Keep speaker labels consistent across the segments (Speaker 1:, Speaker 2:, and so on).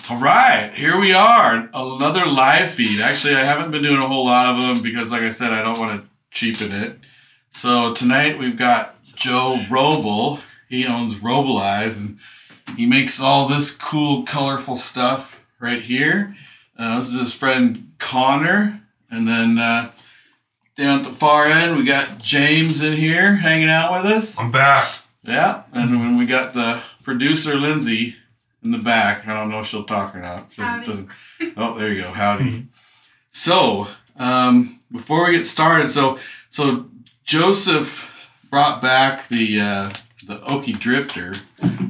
Speaker 1: All right, here we are. Another live feed. Actually, I haven't been doing a whole lot of them because, like I said, I don't want to cheapen it. So tonight we've got Joe Wrobel. He owns Robolize, and he makes all this cool, colorful stuff right here. This is his friend Connor. And then down at the far end, we got James in here hanging out with us.
Speaker 2: I'm back.
Speaker 1: Yeah, and when we got the producer, Lindsay, in the back. I don't know if she'll talk or not. Oh, there you go. Howdy. So, before we get started, so Joseph brought back the Okie Drifter.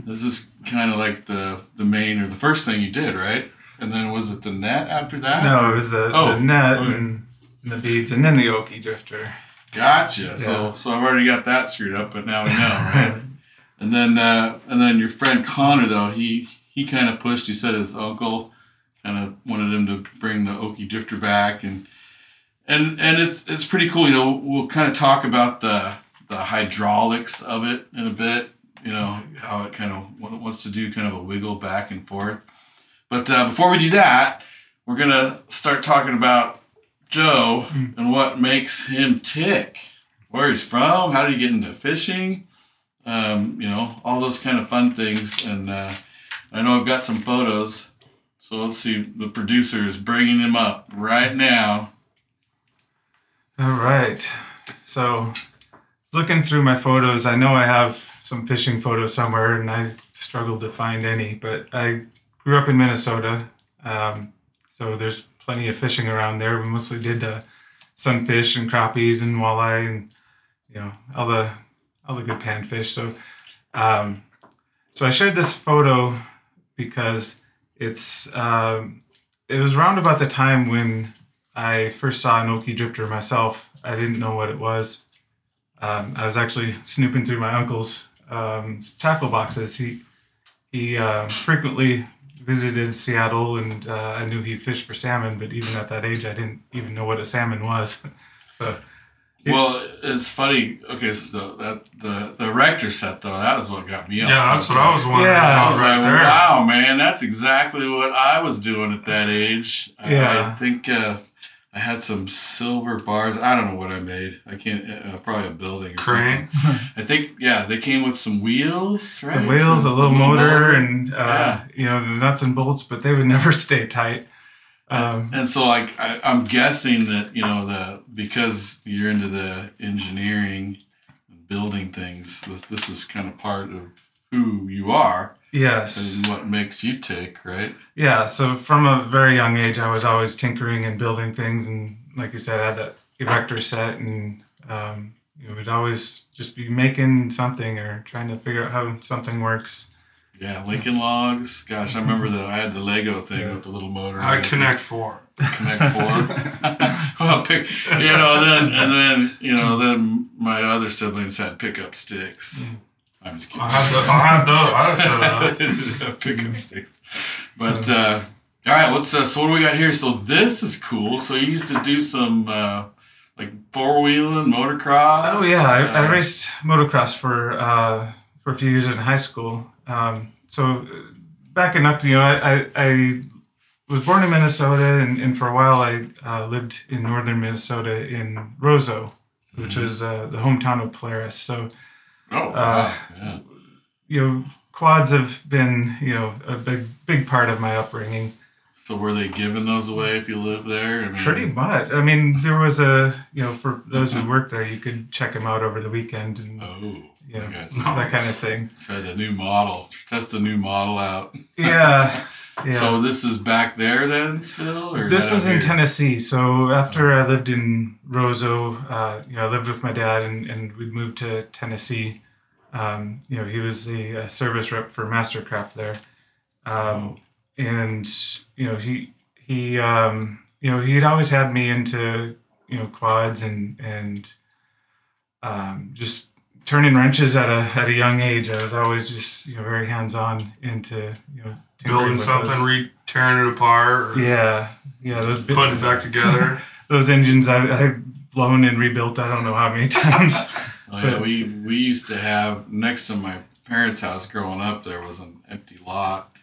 Speaker 1: This is kind of like the main or the first thing you did, right? And then was it the net after that?
Speaker 2: No, it was the net and the beads, and then the Okie Drifter.
Speaker 1: Gotcha.
Speaker 2: Yeah.
Speaker 1: So I've already got that screwed up, but now we know, right? and then your friend Connor, though, he kind of pushed. He said his uncle kind of wanted him to bring the Okie Drifter back, and it's pretty cool. You know, we'll kind of talk about the hydraulics of it in a bit. You know, how it kind of wants to do kind of a wiggle back and forth. But before we do that, we're gonna start talking about Joe and what makes him tick, where he's from, how did he get into fishing, you know, all those kind of fun things. And I know I've got some photos, so let's see. The producer is bringing them up right now.
Speaker 2: All right. So, looking through my photos, I know I have some fishing photos somewhere, and I struggled to find any. But I grew up in Minnesota, so there's plenty of fishing around there. We mostly did sunfish and crappies and walleye, and you know all the good panfish. So, so I shared this photo because it was around about the time when I first saw an Okie Drifter myself. I didn't know what it was. I was actually snooping through my uncle's tackle boxes. He frequently visited Seattle, and I knew he fished for salmon, but even at that age, I didn't even know what a salmon was. So.
Speaker 1: Well, it's funny. Okay, so the Rector set, though, that was what got me up.
Speaker 2: Yeah, that's what I was wondering.
Speaker 1: Yeah, I was
Speaker 2: right
Speaker 1: like,
Speaker 2: there.
Speaker 1: wow, man, that's exactly what I was doing at that age.
Speaker 2: Yeah.
Speaker 1: I think I had some silver bars. I don't know what I made. I can't. Probably a building or
Speaker 2: Crane.
Speaker 1: something. I think, yeah, they came with some wheels, right?
Speaker 2: Some wheels, a little motor, and you know, the nuts and bolts, but they would never stay tight.
Speaker 1: And so, like, I'm guessing that, you know, because you're into the engineering and building things, this is kind of part of who you are.
Speaker 2: Yes.
Speaker 1: And what makes you tick, right?
Speaker 2: Yeah, so from a very young age, I was always tinkering and building things. And like you said, I had that erector set, and you know, we'd always just be making something or trying to figure out how something works.
Speaker 1: Yeah, Lincoln logs. Gosh, I remember I had the Lego thing with the little motor.
Speaker 2: I Connect 4.
Speaker 1: Connect 4. Well, you know, then my other siblings had pickup sticks. I'm just kidding.
Speaker 2: I had those.
Speaker 1: Pickup sticks. But all right, so what do we got here? So this is cool. So you used to do some like four-wheeling, motocross.
Speaker 2: Oh yeah, I raced motocross for a few years in high school. So backing up, you know, I was born in Minnesota, and for a while I lived in northern Minnesota in Roseau, which was the hometown of Polaris. So,
Speaker 1: yeah.
Speaker 2: You know, quads have been, you know, a big part of my upbringing.
Speaker 1: So were they giving those away if you lived there? I mean,
Speaker 2: pretty much. I mean, there was you know, for those who worked there, you could check them out over the weekend and you know, that kind of thing.
Speaker 1: Try the new model. Test the new model out.
Speaker 2: Yeah. Yeah.
Speaker 1: So this is back there then still? Or
Speaker 2: this was in Tennessee. So after I lived in Roseau, you know, I lived with my dad, and we moved to Tennessee. You know, he was a service rep for Mastercraft there. And, you know, he you know, he'd always had me into, you know, quads and just turning wrenches at a young age. I was always just, you know, very hands-on into, you know,
Speaker 3: building something, tearing it apart. Or
Speaker 2: yeah, those
Speaker 3: putting it back together.
Speaker 2: Those engines I've blown and rebuilt I don't know how many times.
Speaker 1: Yeah, we used to have next to my parents' house growing up. There was an empty lot,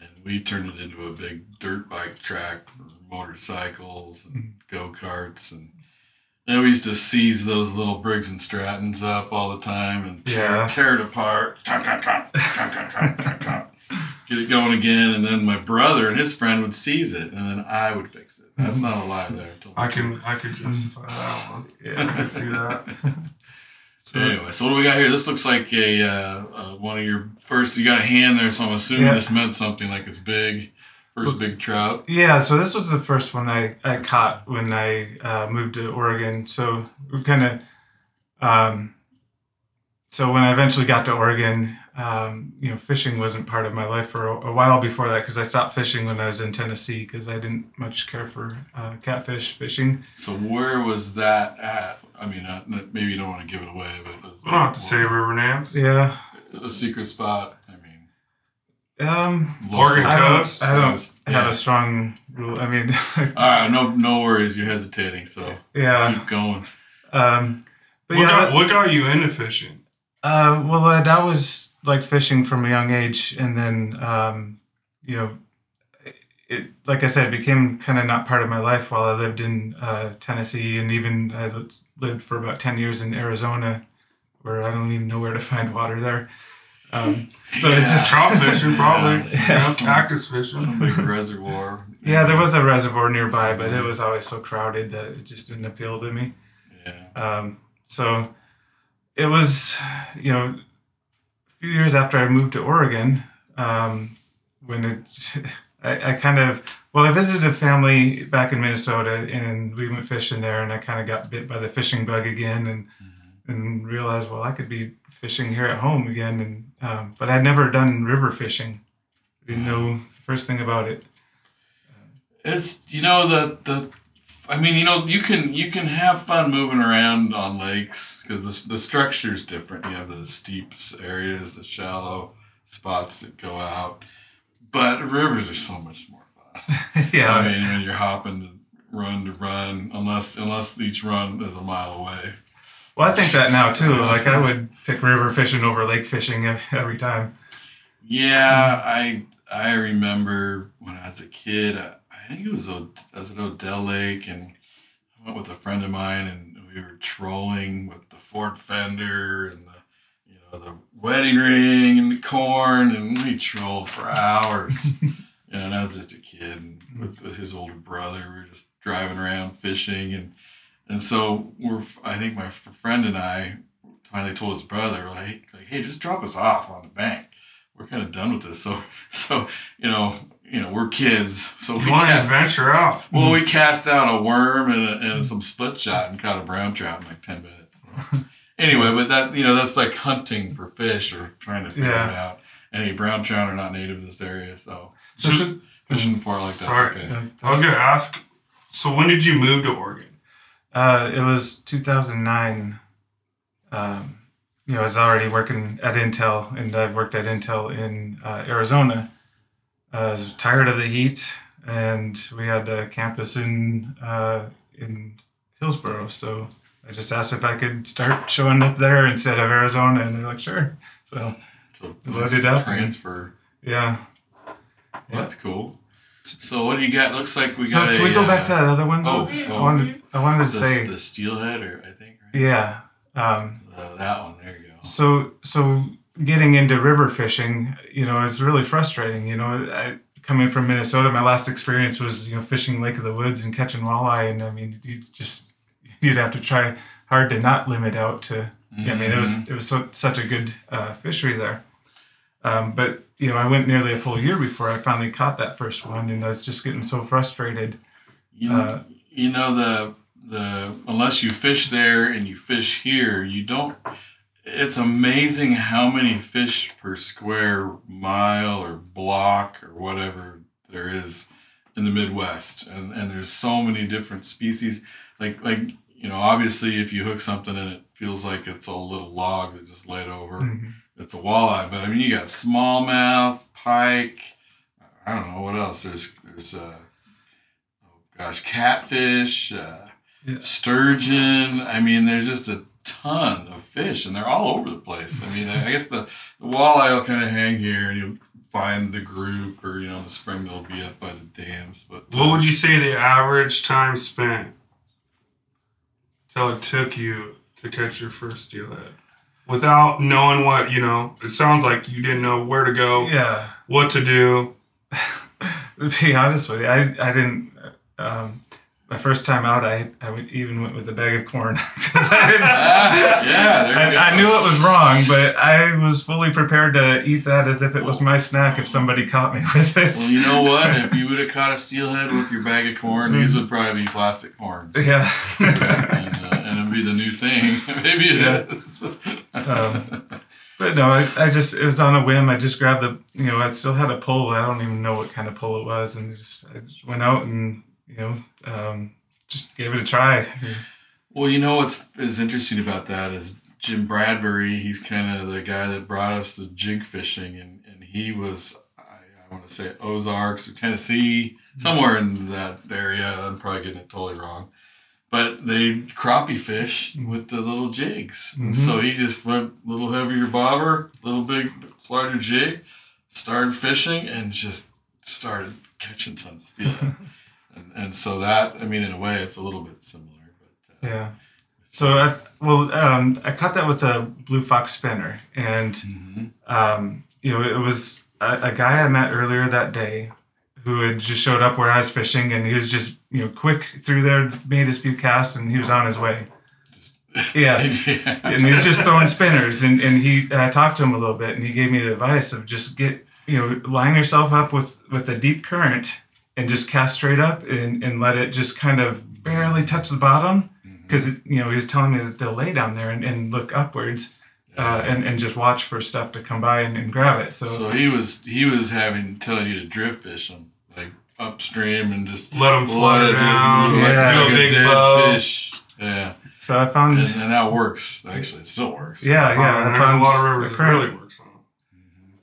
Speaker 1: and we turned it into a big dirt bike track for motorcycles and go-karts. And we used to seize those little Briggs and Strattons up all the time and tear it apart. Get it going again. And then my brother and his friend would seize it, and then I would fix it. That's not a lie there.
Speaker 3: I could justify that one. Yeah, I can see that.
Speaker 1: Anyway, so what do we got here? This looks like a one of your first. You got a hand there, so I'm assuming this meant something, like it's big. First big trout.
Speaker 2: Yeah, so this was the first one I caught when I moved to Oregon. So we kind of, so when I eventually got to Oregon, fishing wasn't part of my life for a while before that, because I stopped fishing when I was in Tennessee because I didn't much care for catfish fishing.
Speaker 1: So where was that at? I mean, maybe you don't want to give it away, but
Speaker 3: we don't have to say river names.
Speaker 2: Yeah,
Speaker 1: a secret spot.
Speaker 3: Oregon coast.
Speaker 2: I don't have a strong rule. I mean,
Speaker 1: no worries. You're hesitating, so keep going.
Speaker 3: What got you into fishing?
Speaker 2: Well, I was like fishing from a young age, and then it, like I said, it became kind of not part of my life while I lived in Tennessee, and even I lived for about 10 years in Arizona, where I don't even know where to find water there. So it's just
Speaker 3: trout fishing, probably. Cactus fishing.
Speaker 1: Some big reservoir.
Speaker 2: Yeah, there was a reservoir nearby, but it was always so crowded that it just didn't appeal to me.
Speaker 1: Yeah.
Speaker 2: So it was, a few years after I moved to Oregon, when I visited a family back in Minnesota, and we went fishing there, and I kind of got bit by the fishing bug again, and realized, well, I could be fishing here at home again, and but I'd never done river fishing. I didn't know the first thing about it.
Speaker 1: It's you can have fun moving around on lakes because the structure's different. You have the steep areas, the shallow spots that go out, but rivers are so much more fun.
Speaker 2: Yeah,
Speaker 1: I mean, when you're hopping to run, unless each run is a mile away.
Speaker 2: Well, I think that now too. Like I would pick river fishing over lake fishing every time.
Speaker 1: Yeah, I remember when I was a kid. I think I was at Odell Lake, and I went with a friend of mine, and we were trolling with the Ford fender and the wedding ring and the corn, and we trolled for hours. And I was just a kid, and with his older brother, we were just driving around fishing, and so I think my friend and I finally told his brother, like, hey, just drop us off on the bank. We're kind of done with this. So we're kids. So we
Speaker 3: want to venture out.
Speaker 1: Well, we cast out a worm and some split shot and caught a brown trout in like 10 minutes. Anyway, but that's like hunting for fish or trying to figure it out. Any brown trout are not native to this area, so fishing for like that's okay.
Speaker 3: I was gonna ask. So when did you move to Oregon?
Speaker 2: It was 2009. I was already working at Intel, and I've worked at Intel in Arizona. I was tired of the heat, and we had a campus in Hillsboro, so I just asked if I could start showing up there instead of Arizona, and they're like, sure. So loaded up.
Speaker 1: Transfer.
Speaker 2: Yeah.
Speaker 1: Well, that's cool. So what do you got? Looks like we got
Speaker 2: can we go back to that other one? I wanted to say
Speaker 1: the steelhead, I think. Right?
Speaker 2: Yeah.
Speaker 1: That one. There you go.
Speaker 2: So getting into river fishing, it's really frustrating. Coming from Minnesota, my last experience was fishing Lake of the Woods and catching walleye, and I mean you'd have to try hard to not limit out to. I mean, it was such a good fishery there. But I went nearly a full year before I finally caught that first one, and I was just getting so frustrated.
Speaker 1: Unless you fish there and you fish here, you don't. It's amazing how many fish per square mile or block or whatever there is in the Midwest, and there's so many different species. Like obviously, if you hook something and it feels like it's a little log that just laid over. It's a walleye, but I mean, you got smallmouth, pike. I don't know what else. There's catfish, sturgeon. I mean, there's just a ton of fish, and they're all over the place. I mean, I guess the walleye will kind of hang here, and you find the group, or in the spring they'll be up by the dams. But
Speaker 3: what would you say the average time spent till it took you to catch your first steelhead? Without knowing what, it sounds like you didn't know where to go, what to do.
Speaker 2: To be honest with you, I didn't. My first time out, I even went with a bag of corn because I didn't. I knew it was wrong, but I was fully prepared to eat that as if it was my snack if somebody caught me with it.
Speaker 1: Well, you know what? If you would have caught a steelhead with your bag of corn, these would probably be plastic corn.
Speaker 2: Yeah.
Speaker 1: And it'd be the new thing. Maybe it is.
Speaker 2: But no, it was on a whim. I just grabbed I still had a pole. I don't even know what kind of pole it was, and I just went out and just gave it a try.
Speaker 1: Well, what's interesting about that is Jim Bradbury. He's kind of the guy that brought us the jig fishing, and he was, I want to say Ozarks or Tennessee, somewhere in that area. I'm probably getting it totally wrong. But they crappie fish with the little jigs. And so he just went a little heavier bobber, little big, larger jig, started fishing, and just started catching tons of steelhead. and so that, in a way, it's a little bit similar. But
Speaker 2: yeah. So I caught that with a blue fox spinner, and it was a guy I met earlier that day who had just showed up where I was fishing, and he was just, quick through there, made his few casts, and he was on his way. Yeah. And he was just throwing spinners, and I talked to him a little bit, and he gave me the advice of just line yourself up with a deep current and just cast straight up and let it just kind of barely touch the bottom, because, he was telling me that they'll lay down there and look upwards. And just watch for stuff to come by and grab it. So
Speaker 1: he was telling you to drift fish them, like upstream, and just
Speaker 3: let them flutter down, do a big bow.
Speaker 1: Fish. Yeah.
Speaker 2: So I found,
Speaker 1: and that works. Actually, it still works.
Speaker 2: Yeah.
Speaker 3: I found a lot of rivers that really works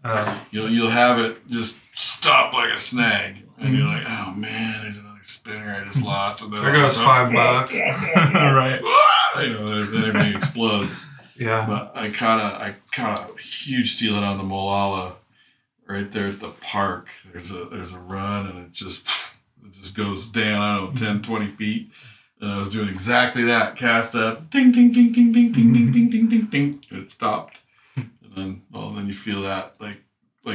Speaker 3: on.
Speaker 1: You'll have it just stop like a snag, and you're like, oh man, there's another spinner I just lost. And
Speaker 3: there goes $5.
Speaker 2: Right.
Speaker 1: Then everything explodes.
Speaker 2: Yeah,
Speaker 1: but I caught a huge steelhead on the Molalla right there at the park. There's a run, and it just goes down, I don't know, 10, 20 feet. And I was doing exactly that. Cast up, ding, ding, ding, ding, ding, ding, ding, ding, ding, ding, ding. And it stopped. And then you feel that like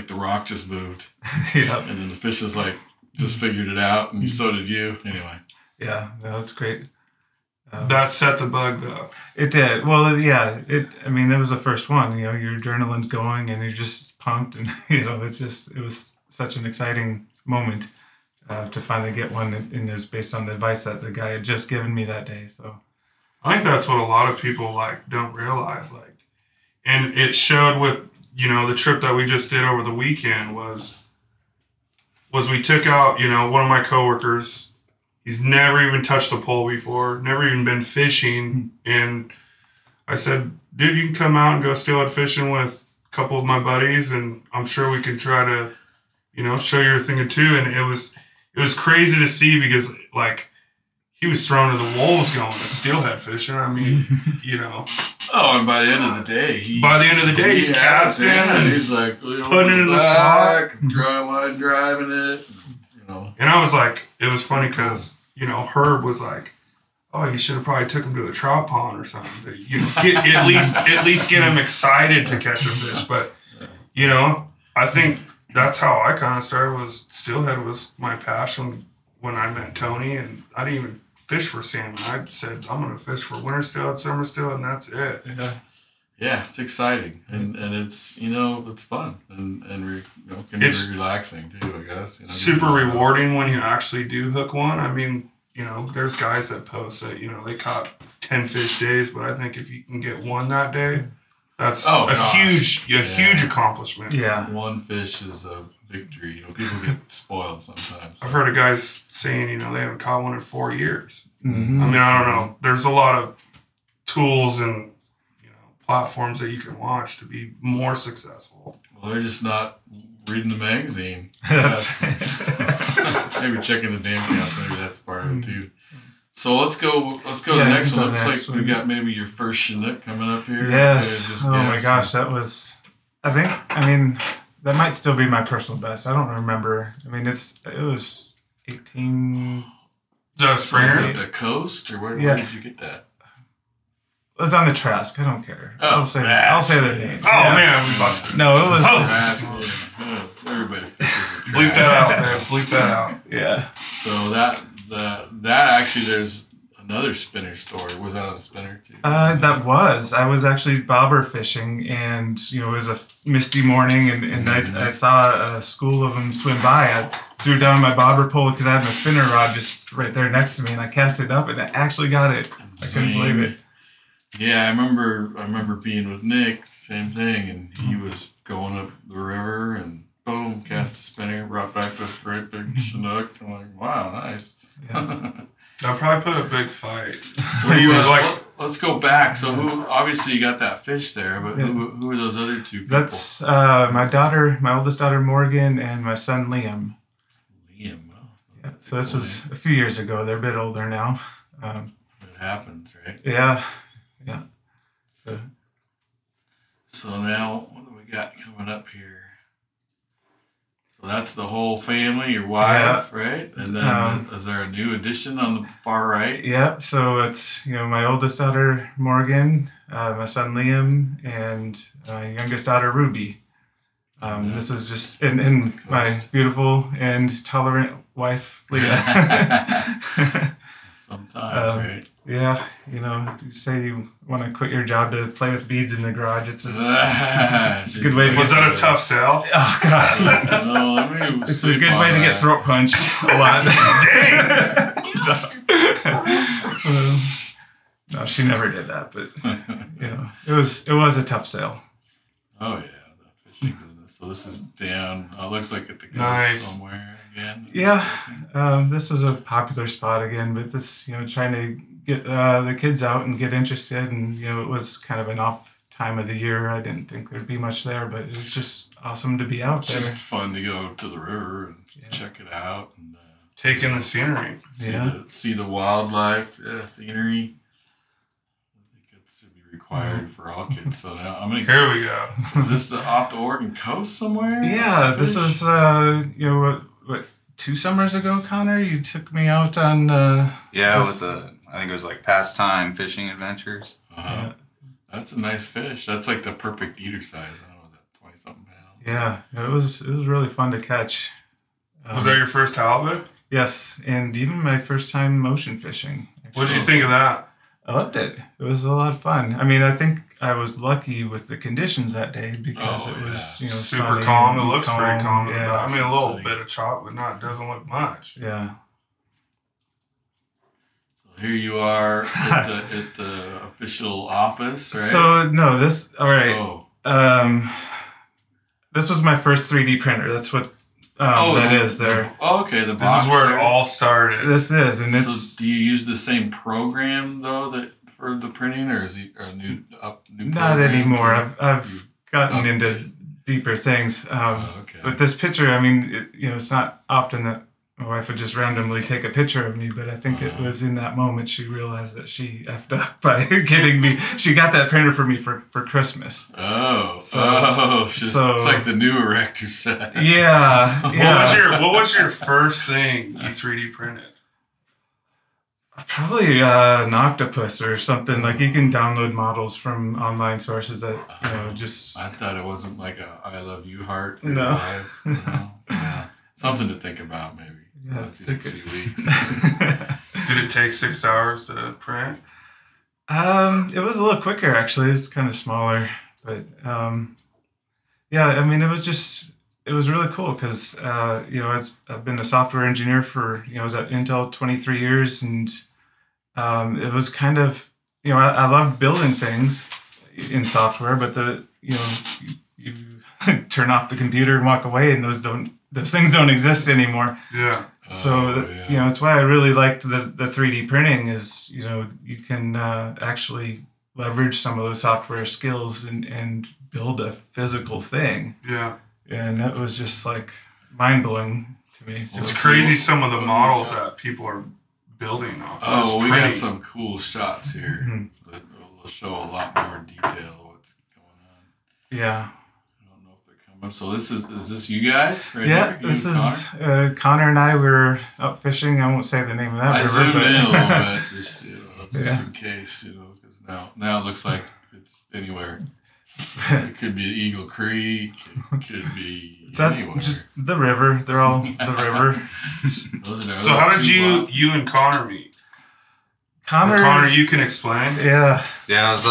Speaker 1: the rock just moved.
Speaker 2: Yeah.
Speaker 1: And then the fish is just figured it out, and so did you. Anyway.
Speaker 2: Yeah, no, that's great.
Speaker 3: That set the bug, though.
Speaker 2: It did. Well, yeah. It was the first one. Your adrenaline's going, and you're just pumped, and it was such an exciting moment to finally get one, and it was based on the advice that the guy had just given me that day. So,
Speaker 3: I think that's what a lot of people don't realize. And it showed with the trip that we just did over the weekend was we took out one of my coworkers. He's never even touched a pole before, never even been fishing. And I said, dude, you can come out and go steelhead fishing with a couple of my buddies, and I'm sure we could try to, show you a thing or two. And it was crazy to see, because he was thrown to the wolves going to steelhead fishing.
Speaker 1: Oh, and by the end of the day, he's
Speaker 3: casting and
Speaker 1: he's putting
Speaker 3: it in the slot,
Speaker 1: dry line driving it.
Speaker 3: And I was like, it was funny because, Herb was like, oh, you should have probably took him to a trout pond or something. At least get him excited to catch a fish. But, I think that's how I kind of started. Was steelhead was my passion when I met Tony, and I didn't even fish for salmon. I said, I'm going to fish for winter steelhead, summer steelhead, and that's it.
Speaker 1: Yeah, it's exciting, and it's it's fun, and can be relaxing too, I guess.
Speaker 3: Super rewarding when you actually do hook one. There's guys that post that they caught 10 fish days, but I think if you can get one that day, that's huge accomplishment.
Speaker 2: Yeah,
Speaker 1: one fish is a victory. People get spoiled sometimes.
Speaker 3: I've heard of guys saying they haven't caught one in 4 years.
Speaker 2: Mm-hmm.
Speaker 3: I don't know. There's a lot of tools and platforms that you can watch to be more successful.
Speaker 1: Well, they're just not reading the magazine.
Speaker 2: That's right.
Speaker 1: Maybe checking the dam counts. Maybe that's part of it too. So let's go to the next one. Looks like we've got maybe your first Chinook coming up here.
Speaker 2: Yes. Oh my gosh, that was. I think. that might still be my personal best. I don't remember. I mean, it was 18.
Speaker 3: Just
Speaker 1: So is
Speaker 3: Springer?
Speaker 1: it the coast, or where
Speaker 2: Yeah.
Speaker 1: did you get that?
Speaker 2: It was on the Trask. I don't care.
Speaker 1: Oh,
Speaker 2: I'll say their names.
Speaker 3: Oh,
Speaker 2: Yeah.
Speaker 3: man, we busted.
Speaker 2: No, it was.
Speaker 1: Oh, everybody fishes a
Speaker 3: Bleep
Speaker 1: track.
Speaker 3: that out, man. Bleep that out.
Speaker 2: Yeah.
Speaker 1: So that actually, there's another spinner story. Was that on a spinner too?
Speaker 2: I was actually bobber fishing, and it was a misty morning, and I saw a school of them swim by. I threw down my bobber pole because I had my spinner rod just right there next to me, and I cast it up, and I actually got it. I couldn't believe it.
Speaker 1: Yeah, I remember being with Nick, same thing, and he was going up the river, and boom, cast a spinner, brought back this great big Chinook. I'm like, wow, nice.
Speaker 2: Yeah.
Speaker 3: I'll probably put a big fight.
Speaker 1: So
Speaker 3: He was like,
Speaker 1: let's go back. So who? Obviously, you got that fish there, but who are those other two people?
Speaker 2: That's my oldest daughter Morgan, and my son Liam.
Speaker 1: Liam. Well,
Speaker 2: Yeah. So this was a few years ago. They're a bit older now.
Speaker 1: it happens, right?
Speaker 2: Yeah.
Speaker 1: So now, what do we got coming up here? So that's the whole family, your wife, right? And then is there a new addition on the far right?
Speaker 2: Yeah, so it's my oldest daughter Morgan, my son Liam, and youngest daughter Ruby. This was just and my beautiful and tolerant wife Leah.
Speaker 1: Sometimes, right?
Speaker 2: Yeah, you say you want to quit your job to play with beads in the garage. It's a good way to
Speaker 3: was that a tough sell?
Speaker 2: Oh God!
Speaker 1: No,
Speaker 2: It's a good way to get throat punched a lot. No, she never did that, but it was a tough sale.
Speaker 1: Oh yeah, the fishing business. So this is down. It looks like at the coast somewhere again.
Speaker 2: Yeah, this is a popular spot again, but this trying to get the kids out and get interested, and it was kind of an off time of the year. I didn't think there'd be much there, but it was just awesome to be out there.
Speaker 1: It's just fun to go to the river and check it out and
Speaker 3: take in the scenery.
Speaker 1: See the wildlife, scenery. I think it should be required for all kids. So now I'm gonna.
Speaker 3: Here we go.
Speaker 1: Is this off the Oregon coast somewhere?
Speaker 2: Yeah, this was what 2 summers ago, Connor. You took me out on.
Speaker 4: With I think it was like pastime fishing adventures.
Speaker 1: Yeah. That's a nice fish. That's like the perfect eater size. I don't know, was that 20-something pounds?
Speaker 2: Yeah, it was really fun to catch.
Speaker 3: Was that your first halibut?
Speaker 2: Yes, and even my first time motion fishing.
Speaker 3: What did you think of that?
Speaker 2: I loved it. It was a lot of fun. I mean, I think I was lucky with the conditions that day because it was
Speaker 3: super
Speaker 2: sunny
Speaker 3: calm. It
Speaker 2: and
Speaker 3: looks very calm.
Speaker 2: Yeah,
Speaker 3: I mean, a little bit of chop, but doesn't look much.
Speaker 2: Yeah.
Speaker 1: Here you are at the official office, right?
Speaker 2: So no, this all right.
Speaker 1: Oh.
Speaker 2: This was my first 3D printer. That's what that is there.
Speaker 1: Okay, the
Speaker 3: This
Speaker 1: box
Speaker 3: is where
Speaker 1: there.
Speaker 3: it all started.
Speaker 2: This is, and it's.
Speaker 1: Do you use the same program though for the printing, or is it a new
Speaker 2: Not
Speaker 1: program
Speaker 2: anymore.
Speaker 1: too?
Speaker 2: I've gotten into deeper things.
Speaker 1: Okay.
Speaker 2: But this picture, I mean, it's not often that my wife would just randomly take a picture of me, but I think it was in that moment she realized that she effed up by getting me. She got that printer for me for Christmas.
Speaker 1: It's like the new erector set.
Speaker 2: Yeah.
Speaker 3: What was your first thing you 3D printed?
Speaker 2: Probably an octopus or something. Like you can download models from online sources that just.
Speaker 1: I thought it wasn't like a "I love you" heart. For
Speaker 2: No.
Speaker 1: your life, Yeah. Something to think about maybe.
Speaker 2: Yeah,
Speaker 1: In a few weeks.
Speaker 3: Did it take 6 hours to print?
Speaker 2: It was a little quicker actually. It's kind of smaller, but I mean, it was really cool because I've been a software engineer for I was at Intel 23 years, and it was kind of I loved building things in software, but you turn off the computer and walk away, and those things don't exist anymore.
Speaker 3: Yeah.
Speaker 2: So that's why I really liked the 3D printing is you can actually leverage some of those software skills and build a physical thing.
Speaker 3: Yeah.
Speaker 2: And that was just like mind blowing to me. So
Speaker 3: It's crazy some of the models that people are building off.
Speaker 1: We got some cool shots here that will show a lot more detail of what's going on.
Speaker 2: Yeah.
Speaker 1: I don't know if they're So is this you guys? Right
Speaker 2: Yeah,
Speaker 1: here?
Speaker 2: this is Connor and I. We were out fishing. I won't say the name of that
Speaker 1: I
Speaker 2: river.
Speaker 1: zoomed
Speaker 2: but
Speaker 1: in a little bit, just in case, because now it looks like it's anywhere. It could be Eagle Creek. It could be anywhere.
Speaker 2: Just the river. They're all the river.
Speaker 3: So how did you and Connor meet?
Speaker 2: Connor,
Speaker 3: you can explain.
Speaker 2: Yeah.
Speaker 4: Yeah, I was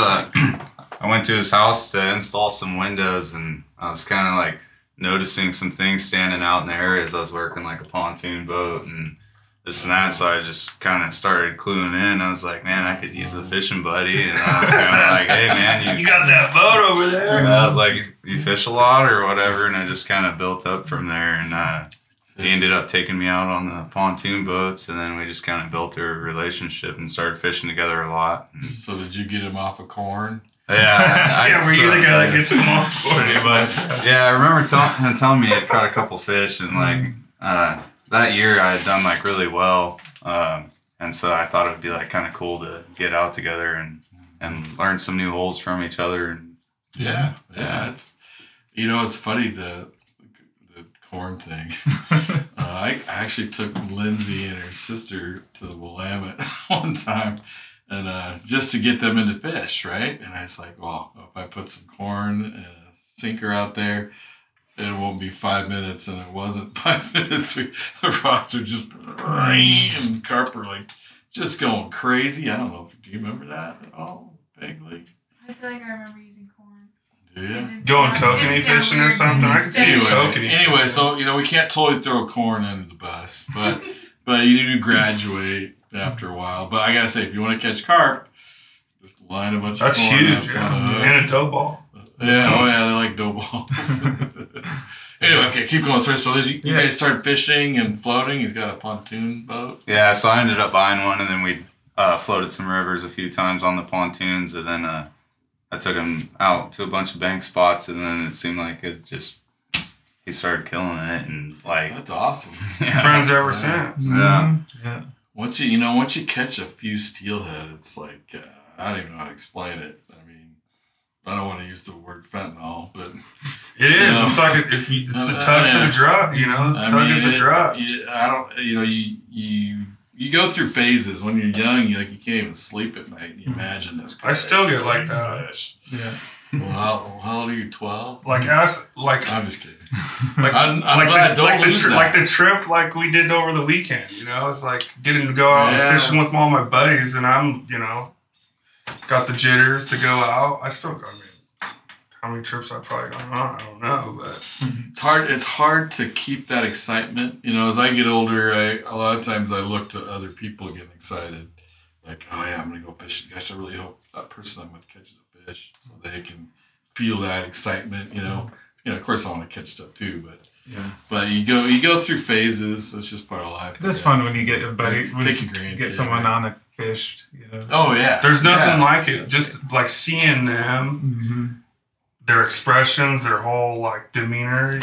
Speaker 4: I went to his house to install some windows, and I was kind of like noticing some things standing out in the areas. I was working like a pontoon boat and this and that, so I just kind of started cluing in. I was like, man, I could use a fishing buddy, and I was kind of like, hey, man,
Speaker 3: you got that boat over there.
Speaker 4: And I was like, you fish a lot or whatever, and I just kind of built up from there, and he ended up taking me out on the pontoon boats, and then we just kind of built a relationship and started fishing together a lot.
Speaker 1: So did you get him off of corn?
Speaker 4: Yeah,
Speaker 3: were you the guy that gets him off?
Speaker 4: Pretty much. Yeah, I remember him telling me he had caught a couple fish, and like that year I had done like really well, and so I thought it would be like kind of cool to get out together and learn some new holes from each other. And
Speaker 1: yeah. It's funny the corn thing. I actually took Lindsay and her sister to the Willamette one time. And just to get them into fish, right? And I was like, well, if I put some corn and a sinker out there, it won't be 5 minutes. And it wasn't 5 minutes. The rods are just, and carp are like just going crazy. I don't know. Do you remember that at all, vaguely?
Speaker 5: I feel like I remember using corn.
Speaker 1: Do you?
Speaker 3: Going kokanee fishing or something? I can see you kokanee.
Speaker 1: Anyway, so, we can't totally throw corn under the bus, but you do graduate after a while. But I gotta say, if you want to catch carp, just line a bunch of corn.
Speaker 3: That's huge, and a dough ball.
Speaker 1: Yeah, they like dough balls. Anyway, okay, keep going, sir. So you guys started fishing and floating. He's got a pontoon boat.
Speaker 4: Yeah, so I ended up buying one, and then we floated some rivers a few times on the pontoons, and then I took him out to a bunch of bank spots, and then it seemed like he started killing it, and like
Speaker 1: that's awesome.
Speaker 3: Friends ever since.
Speaker 4: Yeah.
Speaker 1: Once you catch a few steelhead, it's like I don't even know how to explain it. I mean, I don't want to use the word fentanyl, but
Speaker 3: it is. It's like it's the tug for the drug. Tug is the drug.
Speaker 1: I don't. You go through phases when you're young. You can't even sleep at night. You imagine this.
Speaker 3: I still get like that.
Speaker 2: Yeah.
Speaker 1: Well, how old are you? 12?
Speaker 3: I'm
Speaker 1: just kidding.
Speaker 3: I'm
Speaker 1: glad
Speaker 3: the trip like we did over the weekend. It's like getting to go out and fishing with all my buddies, and I'm got the jitters to go out. How many trips I've probably gone on, I don't know, but
Speaker 1: it's hard to keep that excitement. As I get older, a lot of times I look to other people getting excited, like, oh yeah, I'm gonna go fishing. Gosh, I really hope that person I'm with catches a fish, so they can feel that excitement. Of course, I want to catch stuff too, but you go through phases. It's just part of life.
Speaker 2: It's fun when you get a buddy, get someone on a fish.
Speaker 1: Oh yeah,
Speaker 3: there's nothing like it. Just like seeing them, their expressions, their whole like demeanor,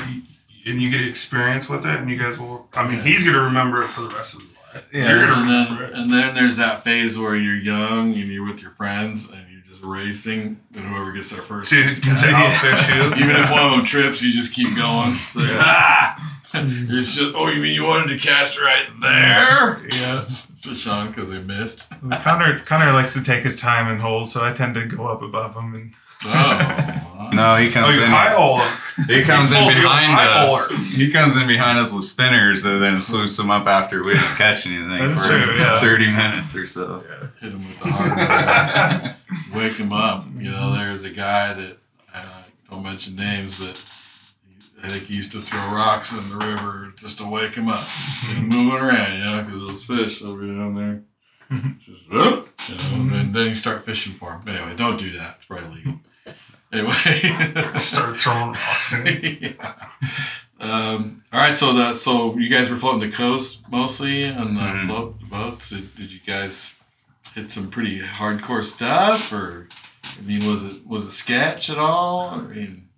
Speaker 3: and you get experience with it. And you guys will. I mean, he's gonna remember it for the rest of his life.
Speaker 1: Yeah, you're gonna remember it. And then there's that phase where you're young and you're with your friends and you're just racing, and whoever gets there first.
Speaker 3: I'll fish you.
Speaker 1: Even if one of them trips, you just keep going. So it's just, you mean you wanted to cast right there?
Speaker 2: Yeah.
Speaker 1: To Sean because they missed.
Speaker 2: Connor likes to take his time in holes, so I tend to go up above him and.
Speaker 4: No, he comes in. He comes in behind us. He comes in behind us with spinners and then swoops them up after we didn't catch anything for 30 minutes or so.
Speaker 1: Yeah. Hit him with the hard wake him up. There's a guy that don't mention names, but I think he used to throw rocks in the river just to wake him up. And moving around, because those fish over down there. Just and then you start fishing for them. Anyway, don't do that. It's probably legal. Anyway,
Speaker 3: start throwing rocks in.
Speaker 1: All right, so you guys were floating the coast mostly on the float boats. Did you guys hit some pretty hardcore stuff, or was it sketch at all?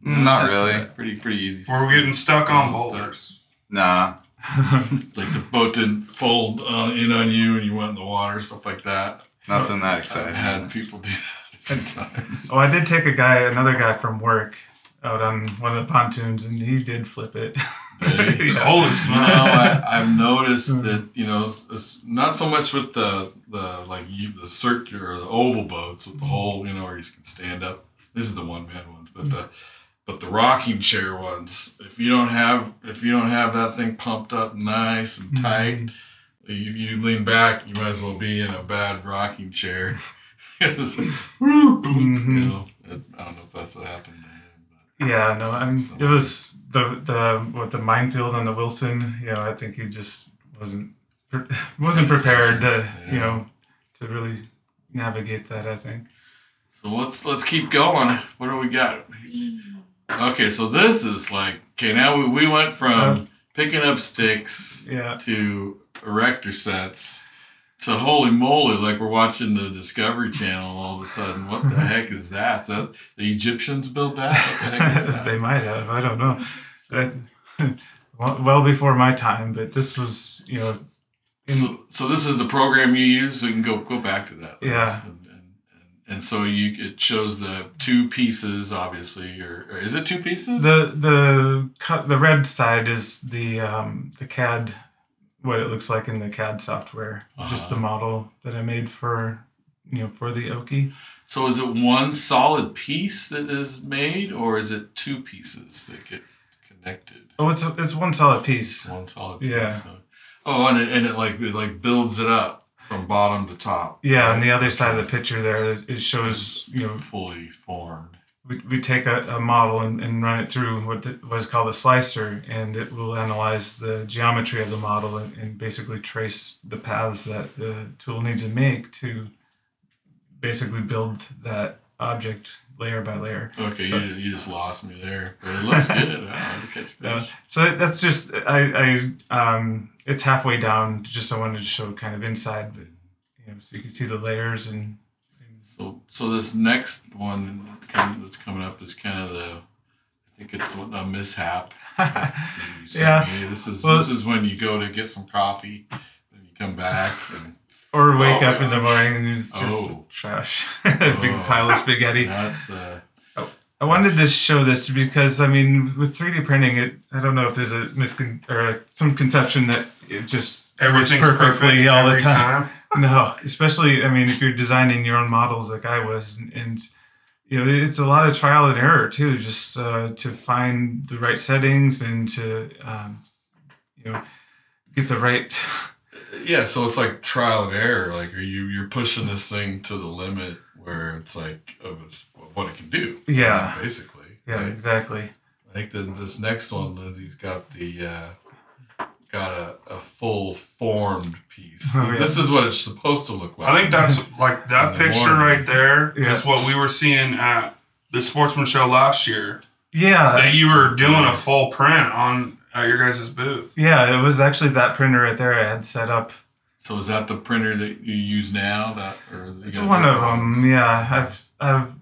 Speaker 4: Not really.
Speaker 1: Pretty easy.
Speaker 3: Were we getting stuck on boulders?
Speaker 4: Nah.
Speaker 1: Like the boat didn't fold in on you and you went in the water, stuff like that.
Speaker 4: Nothing that exciting.
Speaker 1: I've had people do that a few times.
Speaker 2: I did take another guy from work out on one of the pontoons, and he did flip it.
Speaker 1: Really?
Speaker 2: Yeah.
Speaker 3: Holy smokes.
Speaker 1: I've noticed that, it's not so much with the circular or the oval boats with the hole, where you can stand up. This is the one-man ones, but the rocking chair ones, if you don't have that thing pumped up nice and tight, you lean back, you might as well be in a bad rocking chair. It's like, I don't know if that's what happened to him. But,
Speaker 2: Yeah, no, I mean, it was the minefield on the Wilson. I think he just wasn't prepared to to really navigate that, I think.
Speaker 1: So let's keep going. What do we got? Okay, so this is now we went from picking up sticks to erector sets to holy moly, we're watching the Discovery Channel all of a sudden. What the heck is that? So the Egyptians built that? What the heck is that?
Speaker 2: They might have. I don't know. Well before my time, but this was,
Speaker 1: So this is the program you use, so you can go back to that.
Speaker 2: Yeah.
Speaker 1: And so it shows the two pieces, obviously, or is it two pieces?
Speaker 2: The red side is the CAD, what it looks like in the CAD software, just the model that I made for the Okie.
Speaker 1: So is it one solid piece that is made, or is it two pieces that get connected?
Speaker 2: Oh, it's one solid piece.
Speaker 1: One solid piece.
Speaker 2: Yeah.
Speaker 1: So. Oh, and it builds it up from bottom to top.
Speaker 2: Yeah, right? On the other side of the picture there, it shows
Speaker 1: fully formed.
Speaker 2: We take a model and run it through what is called a slicer, and it will analyze the geometry of the model and basically trace the paths that the tool needs to make to basically build that object layer by layer.
Speaker 1: Okay, so, you just lost me there, but it looks good.
Speaker 2: So that's just it's halfway down. Just I wanted to show kind of inside, so you can see the layers and.
Speaker 1: So this next one that's coming up is kind of I think it's a mishap.
Speaker 2: Yeah.
Speaker 1: This is when you go to get some coffee, and you come back
Speaker 2: or wake up in the morning and it's just trash. Big pile of spaghetti.
Speaker 1: That's
Speaker 2: I wanted to show this because, I mean, with 3D printing, I don't know if there's some conception that it just
Speaker 3: everything's
Speaker 2: works perfectly all the time. No, especially, I mean, if you're designing your own models like I was, and it's a lot of trial and error too, just to find the right settings and to get the right.
Speaker 1: Yeah, so it's like trial and error. Like you're pushing this thing to the limit where it's it's what it can do.
Speaker 2: Yeah,
Speaker 1: basically.
Speaker 2: Yeah, right? Exactly.
Speaker 1: I think that this next one, Lindsay's got a full formed piece. Oh, yeah. This is what it's supposed to look like.
Speaker 3: I think that's that picture right there is what we were seeing at the Sportsman Show last year.
Speaker 2: Yeah,
Speaker 3: that you were doing a full print at your guys' booth.
Speaker 2: Yeah, it was actually that printer right there I had set up.
Speaker 1: So is that the printer that you use now?
Speaker 2: It's one of them. Yeah, I've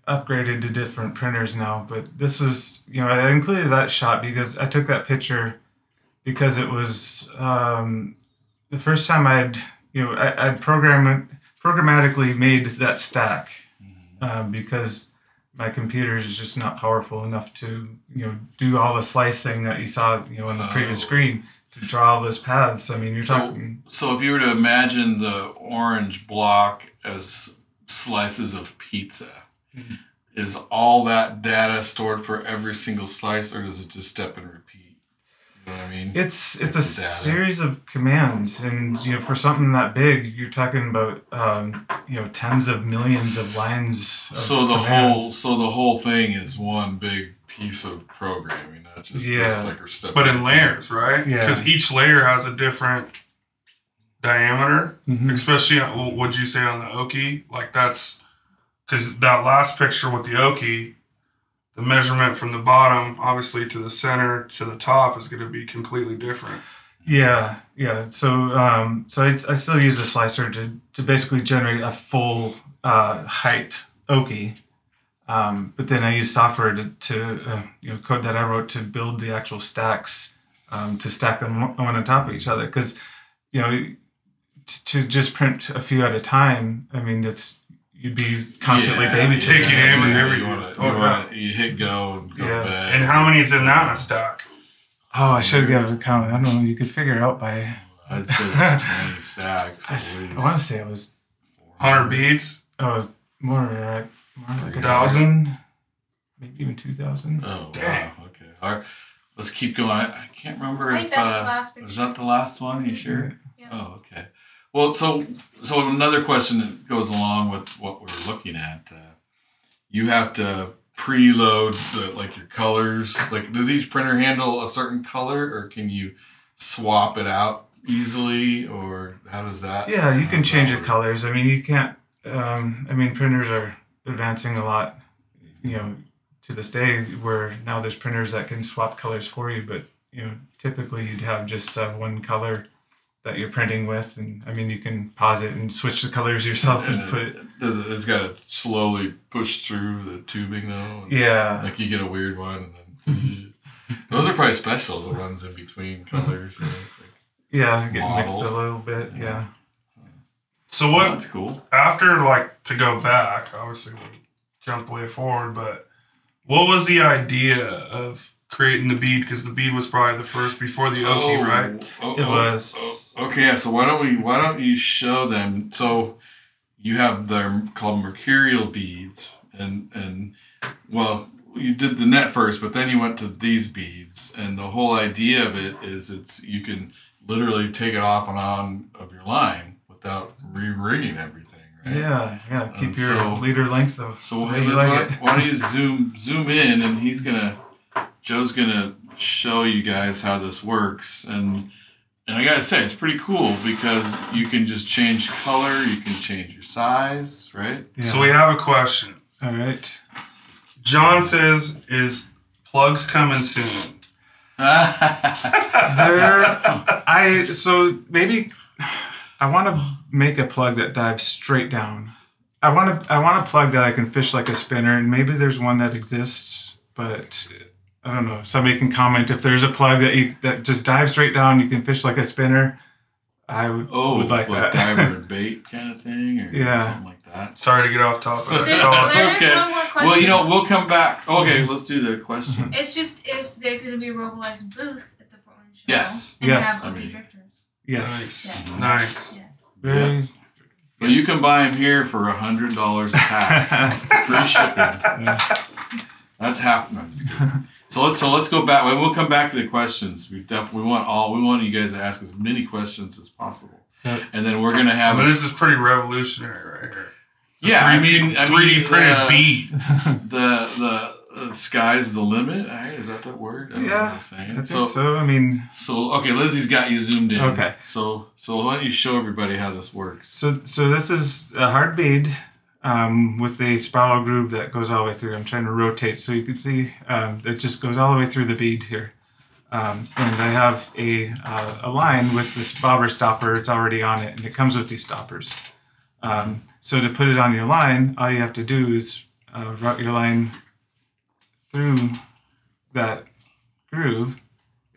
Speaker 2: upgraded to different printers now, but this is I included that shot because I took that picture because it was the first time I'd programmatically made that stack because my computer is just not powerful enough to do all the slicing that you saw on the previous screen to draw all those paths. I mean, you're talking.
Speaker 1: So if you were to imagine the orange block as slices of pizza, is all that data stored for every single slice, or does it just step and repeat? You know what I mean?
Speaker 2: It's a series of commands, and for something that big, you're talking about tens of millions of lines.
Speaker 1: So the whole thing is one big piece of programming, not just step.
Speaker 3: But in layers, right?
Speaker 2: Yeah.
Speaker 3: Because each layer has a different diameter, especially what'd you say on the Okie? That's because that last picture with the Okie, the measurement from the bottom, obviously, to the center to the top is going to be completely different.
Speaker 2: Yeah. So I still use the slicer to basically generate a full height Okie, but then I use software to code that I wrote to build the actual stacks to stack them one on top of each other. Because to just print a few at a time, I mean you'd be constantly babysitting.
Speaker 3: Taking every
Speaker 1: you hit go and go to bed.
Speaker 3: And how many is in that in a stack?
Speaker 2: Oh, I should have given a count. I don't know. You could figure it out by.
Speaker 1: I'd say there's 20 stacks.
Speaker 2: I want to say it was
Speaker 3: 100 beads.
Speaker 2: Oh, it was more like
Speaker 3: 1,000,
Speaker 2: maybe even 2,000.
Speaker 1: Oh,
Speaker 3: dang.
Speaker 1: wow. Okay. All right. Let's keep going. I can't remember
Speaker 5: I think
Speaker 1: if
Speaker 5: that's the last picture.
Speaker 1: was that the last one. You sure?
Speaker 5: Yeah.
Speaker 1: Oh, okay. Well, so another question that goes along with what we're looking at. You have to preload your colors. Like, does each printer handle a certain color, or can you swap it out easily, or how does that?
Speaker 2: Yeah, you can change the colors. I mean, you can't. Printers are advancing a lot, to this day, where now there's printers that can swap colors for you. But typically you'd have just one color that you're printing with, and you can pause it and switch the colors yourself and put it.
Speaker 1: It's got to slowly push through the tubing though.
Speaker 2: Yeah.
Speaker 1: Like you get a weird one, and then those are probably special. The ones in between colors. It's like
Speaker 2: yeah, getting
Speaker 1: models.
Speaker 2: mixed a little bit. Yeah.
Speaker 3: So what?
Speaker 1: That's cool.
Speaker 3: After to go back, obviously we jumped way forward, but what was the idea of creating the bead? Because the bead was probably the first before the Okie, right?
Speaker 2: It was.
Speaker 1: Okay, so why don't you show them? So you have they're called Mercurial beads, and well, you did the net first, but then you went to these beads, and the whole idea of it is you can literally take it off and on of your line without re-rigging everything, right?
Speaker 2: Yeah. Keep your leader length though.
Speaker 1: So hey, why don't you zoom in, and Joe's gonna show you guys how this works, and I gotta say it's pretty cool because you can just change color, you can change your size, right?
Speaker 2: Yeah.
Speaker 3: So we have a question.
Speaker 2: All right.
Speaker 3: John says, "Is plugs coming soon?"
Speaker 2: So maybe I want to make a plug that dives straight down. I want a plug that I can fish like a spinner, and maybe there's one that exists, but I don't know. If somebody can comment if there's a plug that just dives straight down, you can fish like a spinner. I would like that.
Speaker 1: Diver and bait kind of thing, or something like that.
Speaker 3: Sorry to get off topic.
Speaker 5: There
Speaker 1: It's
Speaker 5: is
Speaker 1: okay.
Speaker 5: one more question.
Speaker 1: Well, we'll come back. Okay, let's do the question.
Speaker 5: It's just if there's going to be a Robolize booth at the Portland show.
Speaker 1: Yes.
Speaker 5: And
Speaker 2: Yes.
Speaker 5: have Okie Drifters.
Speaker 2: Yes.
Speaker 5: Yes.
Speaker 3: Nice.
Speaker 5: Yes.
Speaker 2: Very.
Speaker 1: But you can buy them here for $100 a pack, free shipping.
Speaker 2: Yeah.
Speaker 1: That's happening. So let's go back. We'll come back to the questions. We want you guys to ask as many questions as possible, and then we're gonna have.
Speaker 3: But this is pretty revolutionary right here.
Speaker 1: Yeah,
Speaker 3: 3D printed bead.
Speaker 1: The sky's the limit. Is that the word? I don't know what I'm saying.
Speaker 2: I think so.
Speaker 1: So okay, Lindsay's got you zoomed in.
Speaker 2: Okay.
Speaker 1: So why don't you show everybody how this works?
Speaker 2: So this is a hard bead with a spiral groove that goes all the way through. I'm trying to rotate so you can see it just goes all the way through the bead here. And I have a line with this bobber stopper. It's already on it, and it comes with these stoppers. So to put it on your line, all you have to do is route your line through that groove,